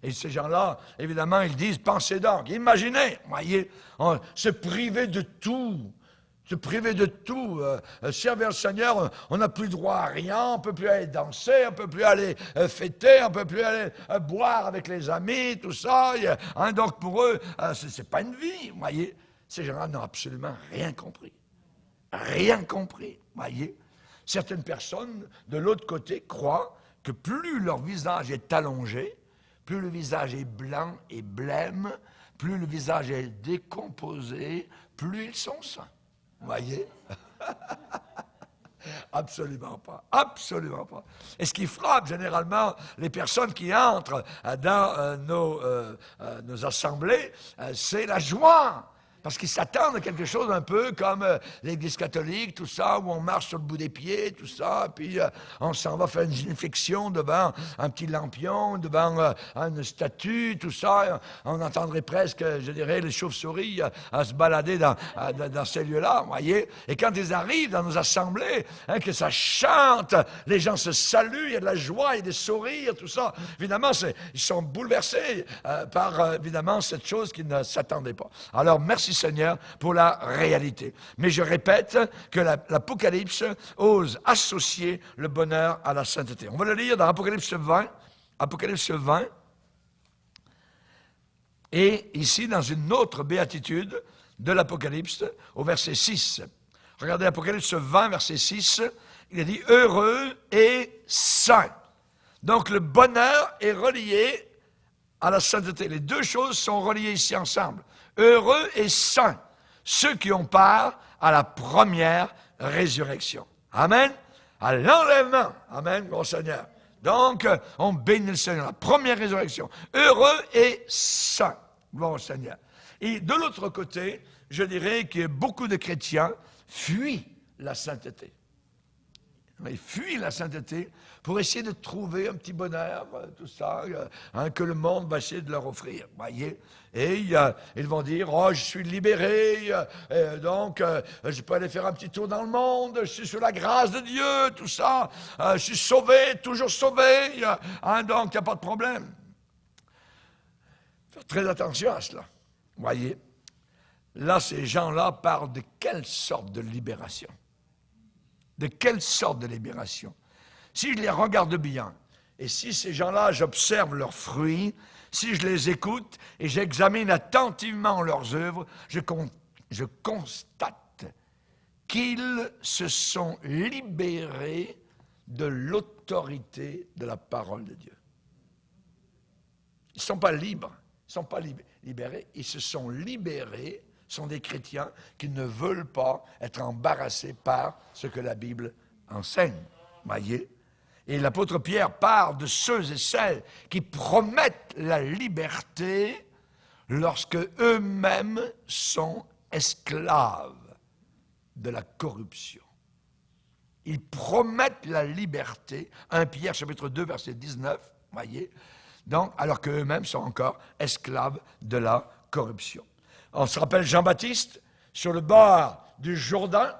Et ces gens-là, évidemment, ils disent, pensez donc, imaginez, voyez, se priver de tout. Se priver de tout, servir le Seigneur, on n'a plus droit à rien, on ne peut plus aller danser, on ne peut plus aller fêter, on ne peut plus aller boire avec les amis, tout ça. Donc pour eux, ce n'est pas une vie, voyez. Ces gens-là n'ont absolument rien compris. Rien compris, voyez. Certaines personnes, de l'autre côté, croient que plus leur visage est allongé, plus le visage est blanc et blême, plus le visage est décomposé, plus ils sont saints. Vous voyez? Absolument pas. Absolument pas. Et ce qui frappe généralement les personnes qui entrent dans nos assemblées, c'est la joie. Parce qu'ils s'attendent à quelque chose un peu comme l'Église catholique, tout ça, où on marche sur le bout des pieds, tout ça, puis on s'en va faire une génuflexion devant un petit lampion, devant une statue, tout ça. On entendrait presque, je dirais, les chauves-souris à se balader dans ces lieux-là, vous voyez. Et quand ils arrivent dans nos assemblées, que ça chante, les gens se saluent, il y a de la joie, il y a des sourires, tout ça. Évidemment, ils sont bouleversés par, évidemment, cette chose qu'ils ne s'attendaient pas. Alors, merci Seigneur pour la réalité. Mais je répète que l'Apocalypse ose associer le bonheur à la sainteté. On va le lire dans Apocalypse 20. Apocalypse 20. Et ici, dans une autre béatitude de l'Apocalypse, au verset 6. Regardez Apocalypse 20, verset 6. Il est dit « Heureux et saint ». Donc le bonheur est relié à la sainteté. Les deux choses sont reliées ici ensemble. Heureux et saints, ceux qui ont part à la première résurrection. Amen. À l'enlèvement. Amen, mon Seigneur. Donc, on bénit le Seigneur. La première résurrection. Heureux et saints. Gloire au Seigneur. Et de l'autre côté, je dirais que beaucoup de chrétiens fuient la sainteté. Ils fuient la sainteté pour essayer de trouver un petit bonheur, tout ça, que le monde va essayer de leur offrir, voyez. Et ils vont dire, oh, je suis libéré, donc je peux aller faire un petit tour dans le monde, je suis sous la grâce de Dieu, tout ça, je suis sauvé, toujours sauvé, donc il n'y a pas de problème. Faites très attention à cela, voyez. Là, ces gens-là parlent de quelle sorte de libération? De quelle sorte de libération? Si je les regarde bien, et si ces gens-là, j'observe leurs fruits, si je les écoute et j'examine attentivement leurs œuvres, je constate qu'ils se sont libérés de l'autorité de la parole de Dieu. Ils ne sont pas libres, ils ne sont pas libérés, ils se sont libérés, sont des chrétiens qui ne veulent pas être embarrassés par ce que la Bible enseigne. Voyez? Et l'apôtre Pierre parle de ceux et celles qui promettent la liberté lorsque eux-mêmes sont esclaves de la corruption. Ils promettent la liberté. 1 Pierre, chapitre 2, verset 19, voyez? Donc, alors qu'eux-mêmes sont encore esclaves de la corruption. On se rappelle Jean-Baptiste, sur le bord du Jourdain,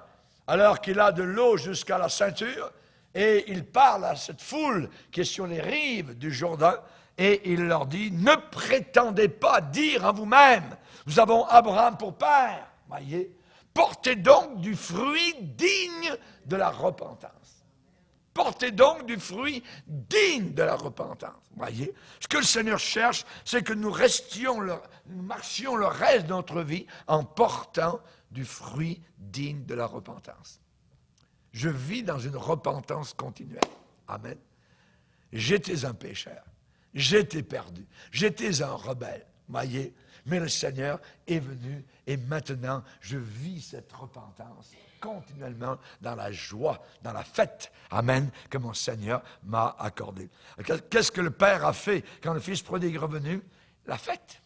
alors qu'il a de l'eau jusqu'à la ceinture, et il parle à cette foule qui est sur les rives du Jourdain, et il leur dit, ne prétendez pas dire en vous-même, nous avons Abraham pour père, voyez, portez donc du fruit digne de la repentance. Portez donc du fruit digne de la repentance. Voyez, ce que le Seigneur cherche, c'est que nous marchions le reste de notre vie en portant du fruit digne de la repentance. Je vis dans une repentance continuelle. Amen. J'étais un pécheur. J'étais perdu. J'étais un rebelle. Voyez, mais le Seigneur est venu et maintenant, je vis cette repentance continuellement dans la joie, dans la fête, amen, que mon Seigneur m'a accordée. Qu'est-ce que le Père a fait quand le Fils prodigue est revenu? La fête.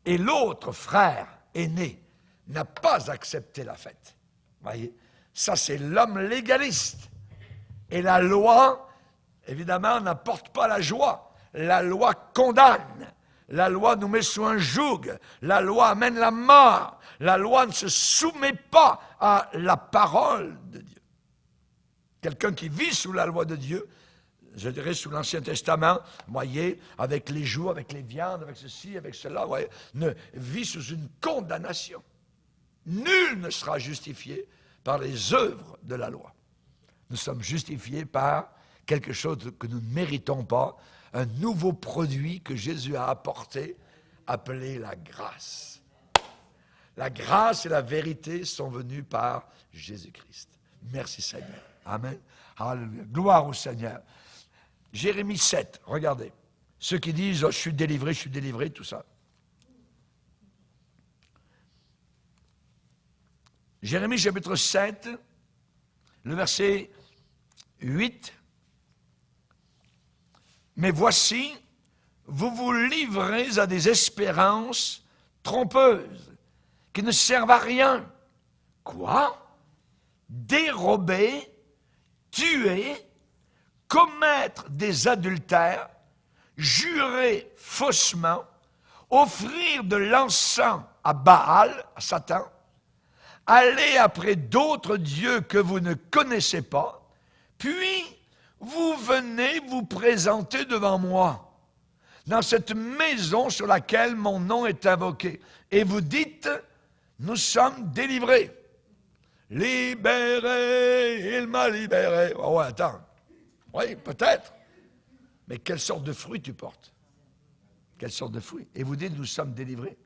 Et l'autre frère aîné n'a pas accepté la fête. Voyez, ça c'est l'homme légaliste. Et la loi, évidemment, n'apporte pas la joie. La loi condamne. La loi nous met sous un joug. La loi amène la mort. La loi ne se soumet pas à la parole de Dieu. Quelqu'un qui vit sous la loi de Dieu, je dirais sous l'Ancien Testament, voyez, avec les jours, avec les viandes, avec ceci, avec cela, voyez, ne vit sous une condamnation. Nul ne sera justifié par les œuvres de la loi. Nous sommes justifiés par quelque chose que nous ne méritons pas, un nouveau produit que Jésus a apporté, appelé la grâce. La grâce et la vérité sont venues par Jésus-Christ. Merci Seigneur. Amen. Alléluia. Gloire au Seigneur. Jérémie 7, regardez. Ceux qui disent, oh, je suis délivré, tout ça. Jérémie chapitre 7, le verset 8. Mais voici, vous vous livrez à des espérances trompeuses, qui ne servent à rien. Quoi? Dérober, tuer, commettre des adultères, jurer faussement, offrir de l'encens à Baal, à Satan, aller après d'autres dieux que vous ne connaissez pas, puis vous venez vous présenter devant moi, dans cette maison sur laquelle mon nom est invoqué, et vous dites, nous sommes délivrés. Libérés, il m'a libéré. Oh ouais, attends. Oui, peut-être. Mais quelle sorte de fruit tu portes? Quelle sorte de fruit? Et vous dites, nous sommes délivrés.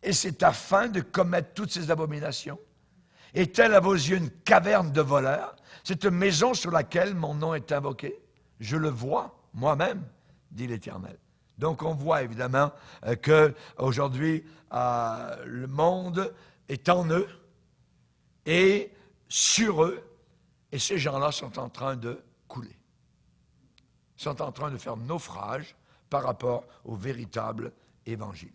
Et c'est afin de commettre toutes ces abominations. Est-elle à vos yeux une caverne de voleurs? Cette maison sur laquelle mon nom est invoqué? Je le vois moi-même, dit l'Éternel. Donc on voit évidemment qu'aujourd'hui, le monde est en eux et sur eux, et ces gens-là sont en train de couler. Ils sont en train de faire naufrage par rapport au véritable évangile.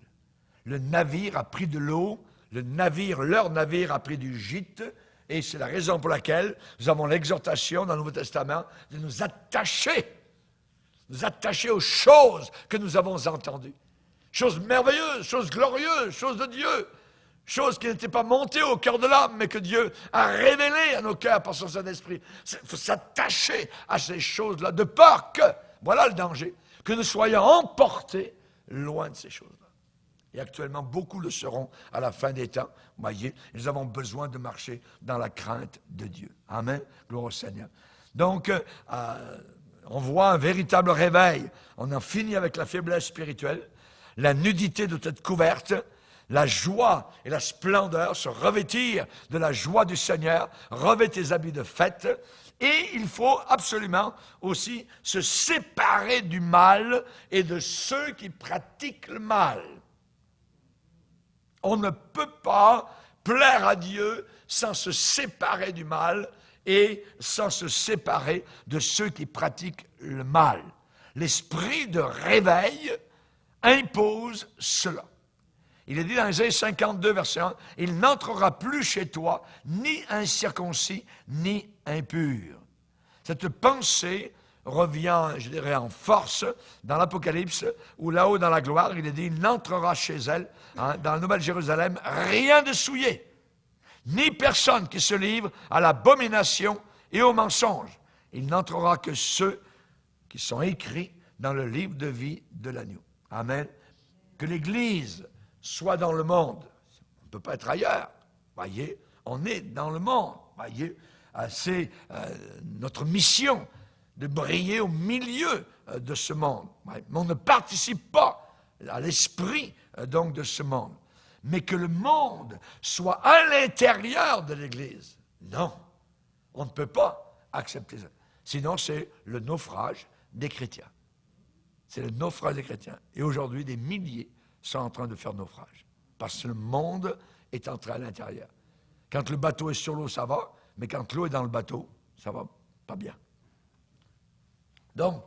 Le navire a pris de l'eau, leur navire a pris du gîte, et c'est la raison pour laquelle nous avons l'exhortation dans le Nouveau Testament de nous attacher aux choses que nous avons entendues. Choses merveilleuses, choses glorieuses, choses de Dieu, choses qui n'étaient pas montées au cœur de l'âme, mais que Dieu a révélées à nos cœurs par son Saint-Esprit. Il faut s'attacher à ces choses-là, de peur que, voilà le danger, que nous soyons emportés loin de ces choses-là. Et actuellement, beaucoup le seront à la fin des temps. Vous voyez, nous avons besoin de marcher dans la crainte de Dieu. Amen. Gloire au Seigneur. Donc, on voit un véritable réveil. On en finit avec la faiblesse spirituelle. La nudité doit être couverte. La joie et la splendeur, se revêtir de la joie du Seigneur, revêt tes habits de fête. Et il faut absolument aussi se séparer du mal et de ceux qui pratiquent le mal. On ne peut pas plaire à Dieu sans se séparer du mal et sans se séparer de ceux qui pratiquent le mal. L'esprit de réveil impose cela. Il est dit dans Isaïe 52, verset 1, « Il n'entrera plus chez toi ni incirconcis, ni impur. » Cette pensée revient, je dirais, en force dans l'Apocalypse, où là-haut dans la gloire, il est dit, il n'entrera chez elle, dans la Nouvelle Jérusalem, rien de souillé, ni personne qui se livre à l'abomination et au mensonge. Il n'entrera que ceux qui sont écrits dans le livre de vie de l'agneau. Amen. Que l'Église soit dans le monde. On ne peut pas être ailleurs. Voyez, on est dans le monde. Voyez, c'est notre mission de briller au milieu de ce monde. Mais on ne participe pas à l'esprit donc de ce monde. Mais que le monde soit à l'intérieur de l'Église. Non, on ne peut pas accepter ça. Sinon, c'est le naufrage des chrétiens. C'est le naufrage des chrétiens. Et aujourd'hui, des milliers sont en train de faire naufrage. Parce que le monde est entré à l'intérieur. Quand le bateau est sur l'eau, ça va. Mais quand l'eau est dans le bateau, ça va pas bien. Donc,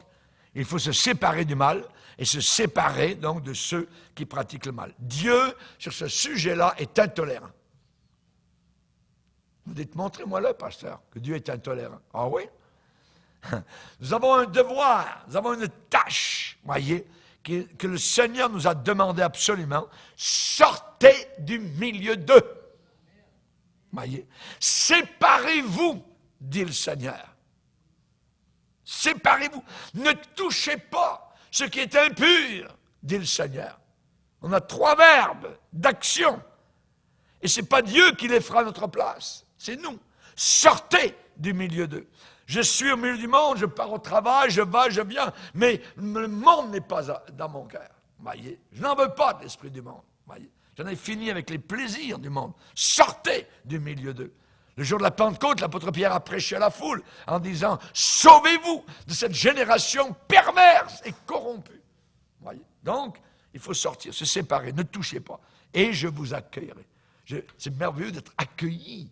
il faut se séparer du mal et se séparer donc de ceux qui pratiquent le mal. Dieu, sur ce sujet-là, est intolérant. Vous dites, montrez-moi-le, pasteur, que Dieu est intolérant. Ah oui? Nous avons un devoir, nous avons une tâche, voyez, que le Seigneur nous a demandé absolument. Sortez du milieu d'eux. Voyez, séparez-vous, dit le Seigneur. Séparez-vous. Ne touchez pas ce qui est impur, dit le Seigneur. On a 3 verbes d'action. Et ce n'est pas Dieu qui les fera à notre place. C'est nous. Sortez du milieu d'eux. Je suis au milieu du monde, je pars au travail, je vais, je viens, mais le monde n'est pas dans mon cœur. Voyez, je n'en veux pas de l'esprit du monde. Voyez, j'en ai fini avec les plaisirs du monde. Sortez du milieu d'eux. Le jour de la Pentecôte, l'apôtre Pierre a prêché à la foule en disant « Sauvez-vous de cette génération perverse et corrompue. » Voyez, donc, il faut sortir, se séparer, ne touchez pas. Et je vous accueillerai. C'est merveilleux d'être accueilli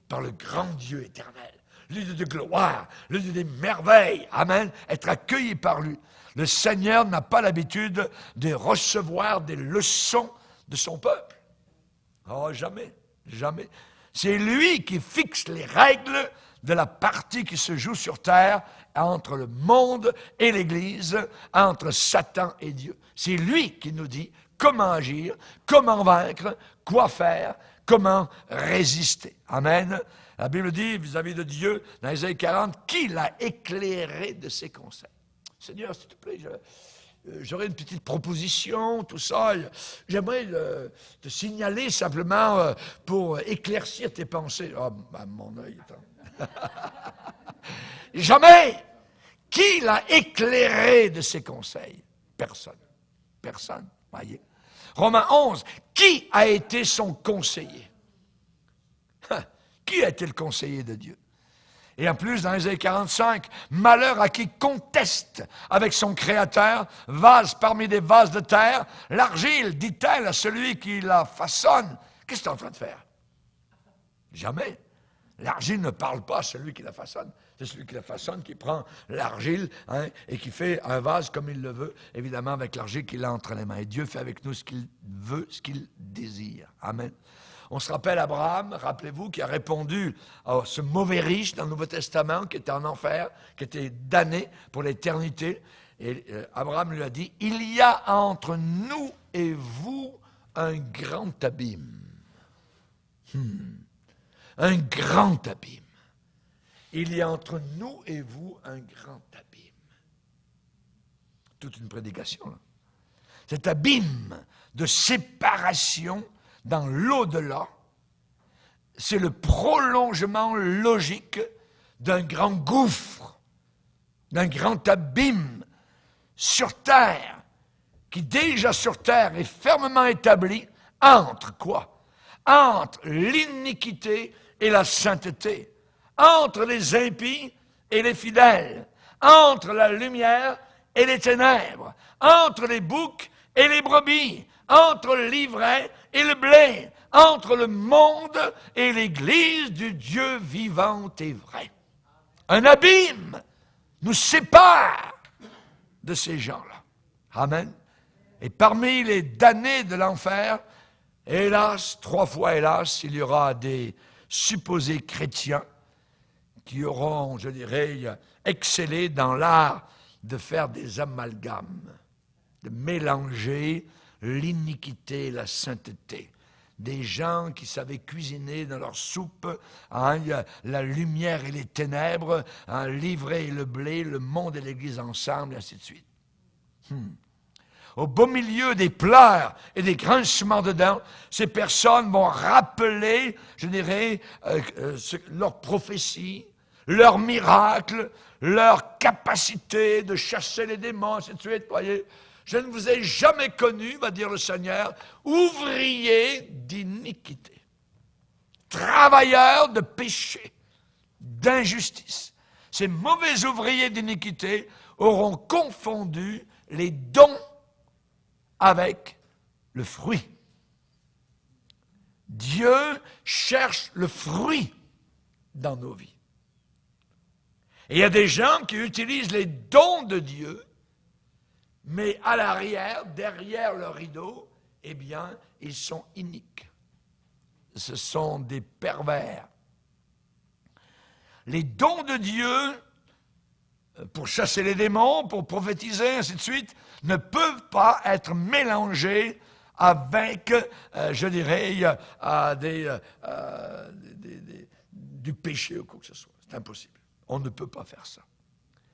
par le grand Dieu éternel. Le Dieu de gloire, le Dieu des merveilles, amen, être accueilli par lui. Le Seigneur n'a pas l'habitude de recevoir des leçons de son peuple. Oh, jamais, jamais. C'est lui qui fixe les règles de la partie qui se joue sur terre entre le monde et l'Église, entre Satan et Dieu. C'est lui qui nous dit comment agir, comment vaincre, quoi faire, comment résister. Amen. La Bible dit, vis-à-vis de Dieu, dans Ésaïe 40, qui l'a éclairé de ses conseils. Seigneur, s'il te plaît, j'aurais une petite proposition, tout ça. J'aimerais te signaler simplement pour éclaircir tes pensées. Ah, ben, mon œil. Jamais. Qui l'a éclairé de ses conseils? Personne. Personne. Voyez. Romains 11. Qui a été son conseiller? Qui a été le conseiller de Dieu? Et en plus, dans Ésaïe 45, malheur à qui conteste avec son Créateur, vase parmi des vases de terre, l'argile, dit-elle à celui qui la façonne. Qu'est-ce que tu es en train de faire? Jamais. L'argile ne parle pas à celui qui la façonne. C'est celui qui la façonne qui prend l'argile et qui fait un vase comme il le veut, évidemment avec l'argile qu'il a entre les mains. Et Dieu fait avec nous ce qu'il veut, ce qu'il désire. Amen. On se rappelle Abraham, rappelez-vous, qui a répondu à ce mauvais riche dans le Nouveau Testament, qui était en enfer, qui était damné pour l'éternité. Et Abraham lui a dit, « Il y a entre nous et vous un grand abîme. » Un grand abîme. Il y a entre nous et vous un grand abîme. Toute une prédication, là. Cet abîme de séparation dans l'au-delà, c'est le prolongement logique d'un grand gouffre, d'un grand abîme sur terre, qui déjà sur terre est fermement établi entre quoi? Entre l'iniquité et la sainteté, entre les impies et les fidèles, entre la lumière et les ténèbres, entre les boucs et les brebis, entre l'ivraie et le blé, entre le monde et l'Église du Dieu vivant et vrai. Un abîme nous sépare de ces gens-là. Amen. Et parmi les damnés de l'enfer, hélas, 3 fois hélas, il y aura des supposés chrétiens qui auront, je dirais, exceller dans l'art de faire des amalgames, de mélanger l'iniquité et la sainteté. Des gens qui savaient cuisiner dans leur soupe, hein, la lumière et les ténèbres, hein, l'ivraie et le blé, le monde et l'Église ensemble, et ainsi de suite. Au beau milieu des pleurs et des grincements de dents, ces personnes vont rappeler, je dirais, leurs prophéties, leurs miracles, leur capacité de chasser les démons, ainsi de suite, voyez. Je ne vous ai jamais connu, va dire le Seigneur, ouvrier d'iniquité, travailleur de péché, d'injustice. Ces mauvais ouvriers d'iniquité auront confondu les dons avec le fruit. Dieu cherche le fruit dans nos vies. Et il y a des gens qui utilisent les dons de Dieu, mais à l'arrière, derrière le rideau, eh bien, ils sont iniques. Ce sont des pervers. Les dons de Dieu, pour chasser les démons, pour prophétiser, ainsi de suite, ne peuvent pas être mélangés avec, je dirais, du péché ou quoi que ce soit. C'est impossible. On ne peut pas faire ça.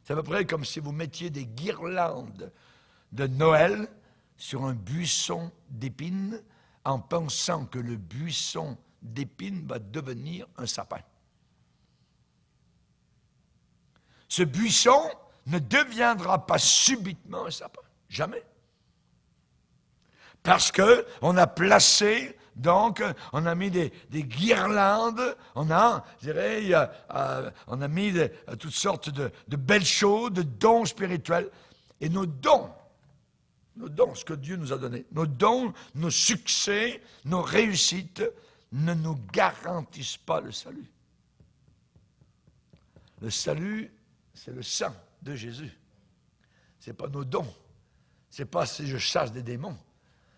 C'est à peu près comme si vous mettiez des guirlandes de Noël sur un buisson d'épines en pensant que le buisson d'épines va devenir un sapin. Ce buisson ne deviendra pas subitement un sapin. Jamais. Parce qu'on a placé, donc, on a mis des guirlandes, on a mis toutes sortes de belles choses, de dons spirituels. Et nos dons, ce que Dieu nous a donné, nos dons, nos succès, nos réussites, ne nous garantissent pas le salut. Le salut, c'est le sang de Jésus. Ce n'est pas nos dons. Ce n'est pas si je chasse des démons.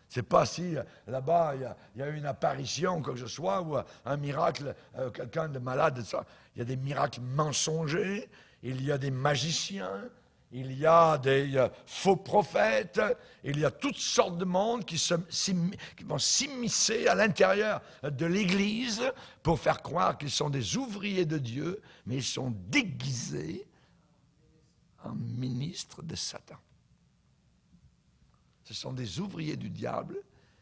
Ce n'est pas si là-bas il y a une apparition, quoi que ce soit, ou un miracle, quelqu'un de malade. Ça. Il y a des miracles mensongers, il y a des magiciens, il y a des faux prophètes, il y a toutes sortes de monde qui vont s'immiscer à l'intérieur de l'Église pour faire croire qu'ils sont des ouvriers de Dieu, mais ils sont déguisés en ministres de Satan. Ce sont des ouvriers du diable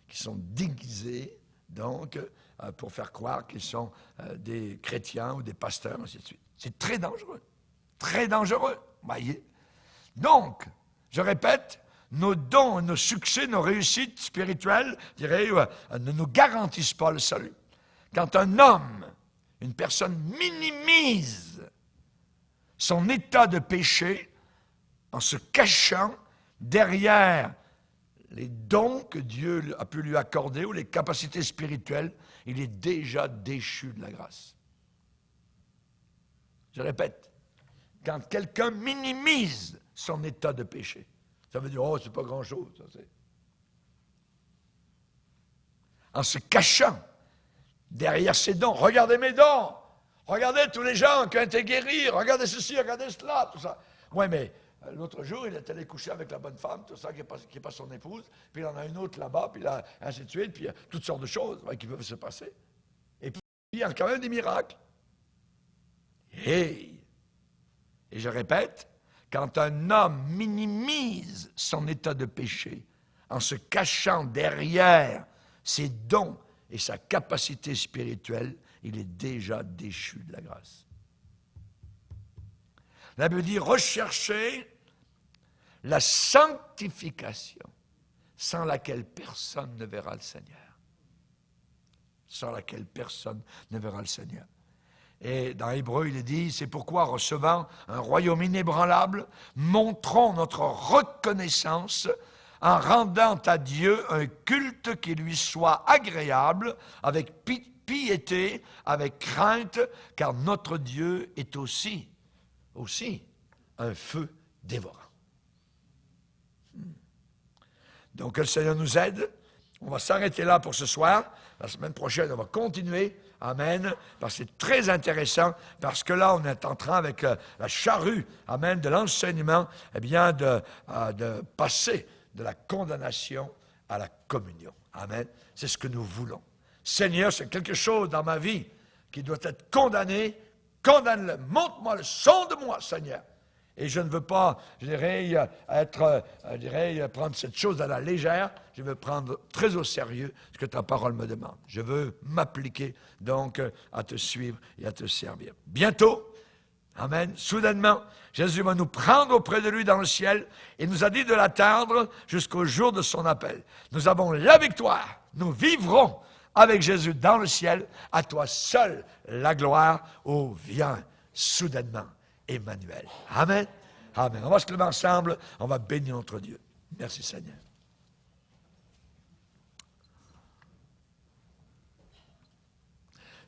qui sont déguisés, donc, pour faire croire qu'ils sont des chrétiens ou des pasteurs, ainsi de suite. C'est très dangereux. Très dangereux, voyez. Donc, je répète, nos dons, nos succès, nos réussites spirituelles, je dirais, ne nous garantissent pas le salut. Quand un homme, une personne minimise son état de péché en se cachant derrière les dons que Dieu a pu lui accorder ou les capacités spirituelles, il est déjà déchu de la grâce. Je répète, quand quelqu'un minimise son état de péché, ça veut dire, oh, c'est pas grand-chose. Ça, c'est... En se cachant derrière ses dons, regardez mes dons, regardez tous les gens qui ont été guéris, regardez ceci, regardez cela, tout ça. Oui, mais l'autre jour, il est allé coucher avec la bonne femme, tout ça, qui n'est pas son épouse, puis il en a une autre là-bas, puis là, ainsi de suite, puis il y a toutes sortes de choses qui peuvent se passer. Et puis, il y a quand même des miracles. Hey! Et je répète, quand un homme minimise son état de péché en se cachant derrière ses dons et sa capacité spirituelle, il est déjà déchu de la grâce. La Bible dit rechercher la sanctification sans laquelle personne ne verra le Seigneur. Sans laquelle personne ne verra le Seigneur. Et dans Hébreu, il est dit, c'est pourquoi, recevant un royaume inébranlable, montrons notre reconnaissance en rendant à Dieu un culte qui lui soit agréable, avec piété, avec crainte, car notre Dieu est aussi un feu dévorant. Donc, que le Seigneur nous aide. On va s'arrêter là pour ce soir. La semaine prochaine, on va continuer. Amen. Parce que c'est très intéressant, parce que là, on est en train, avec la charrue, amen, de l'enseignement, eh bien, de passer de la condamnation à la communion. Amen. C'est ce que nous voulons. Seigneur, c'est quelque chose dans ma vie qui doit être condamné. Condamne-le. Montre-moi le son de moi, Seigneur. Et je ne veux pas, je dirais, prendre cette chose à la légère. Je veux prendre très au sérieux ce que ta parole me demande. Je veux m'appliquer donc à te suivre et à te servir. Bientôt, amen, soudainement, Jésus va nous prendre auprès de lui dans le ciel et nous a dit de l'attendre jusqu'au jour de son appel. Nous avons la victoire. Nous vivrons avec Jésus dans le ciel. À toi seul la gloire. Oh, viens soudainement. Emmanuel. Amen. Amen. On va se lever ensemble. On va bénir notre Dieu. Merci Seigneur.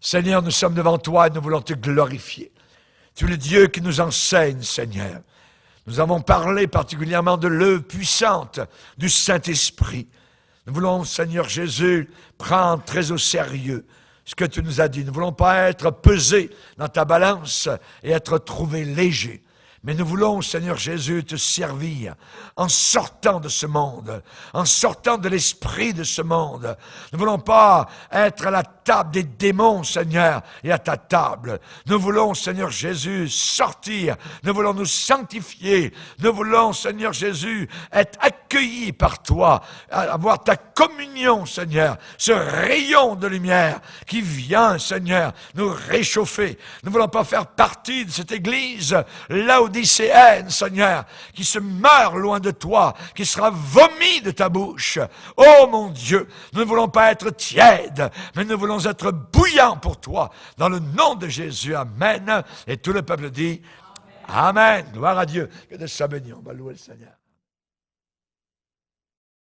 Seigneur, nous sommes devant toi et nous voulons te glorifier. Tu es le Dieu qui nous enseigne, Seigneur. Nous avons parlé particulièrement de l'œuvre puissante du Saint-Esprit. Nous voulons, Seigneur Jésus, prendre très au sérieux ce que tu nous as dit. Nous ne voulons pas être pesés dans ta balance et être trouvés légers. Mais nous voulons, Seigneur Jésus, te servir en sortant de ce monde, en sortant de l'esprit de ce monde. Nous ne voulons pas être à la table des démons, Seigneur, et à ta table. Nous voulons, Seigneur Jésus, sortir. Nous voulons nous sanctifier. Nous voulons, Seigneur Jésus, être accueillis par toi, avoir ta communion, Seigneur, ce rayon de lumière qui vient, Seigneur, nous réchauffer. Nous ne voulons pas faire partie de cette église laodicéenne, Seigneur, qui se meurt loin de toi, qui sera vomi de ta bouche. Oh mon Dieu, nous ne voulons pas être tièdes, mais nous voulons être bouillants pour toi. Dans le nom de Jésus, amen. Et tout le peuple dit, amen. Gloire à Dieu. Que de ça béni, on va louer le Seigneur.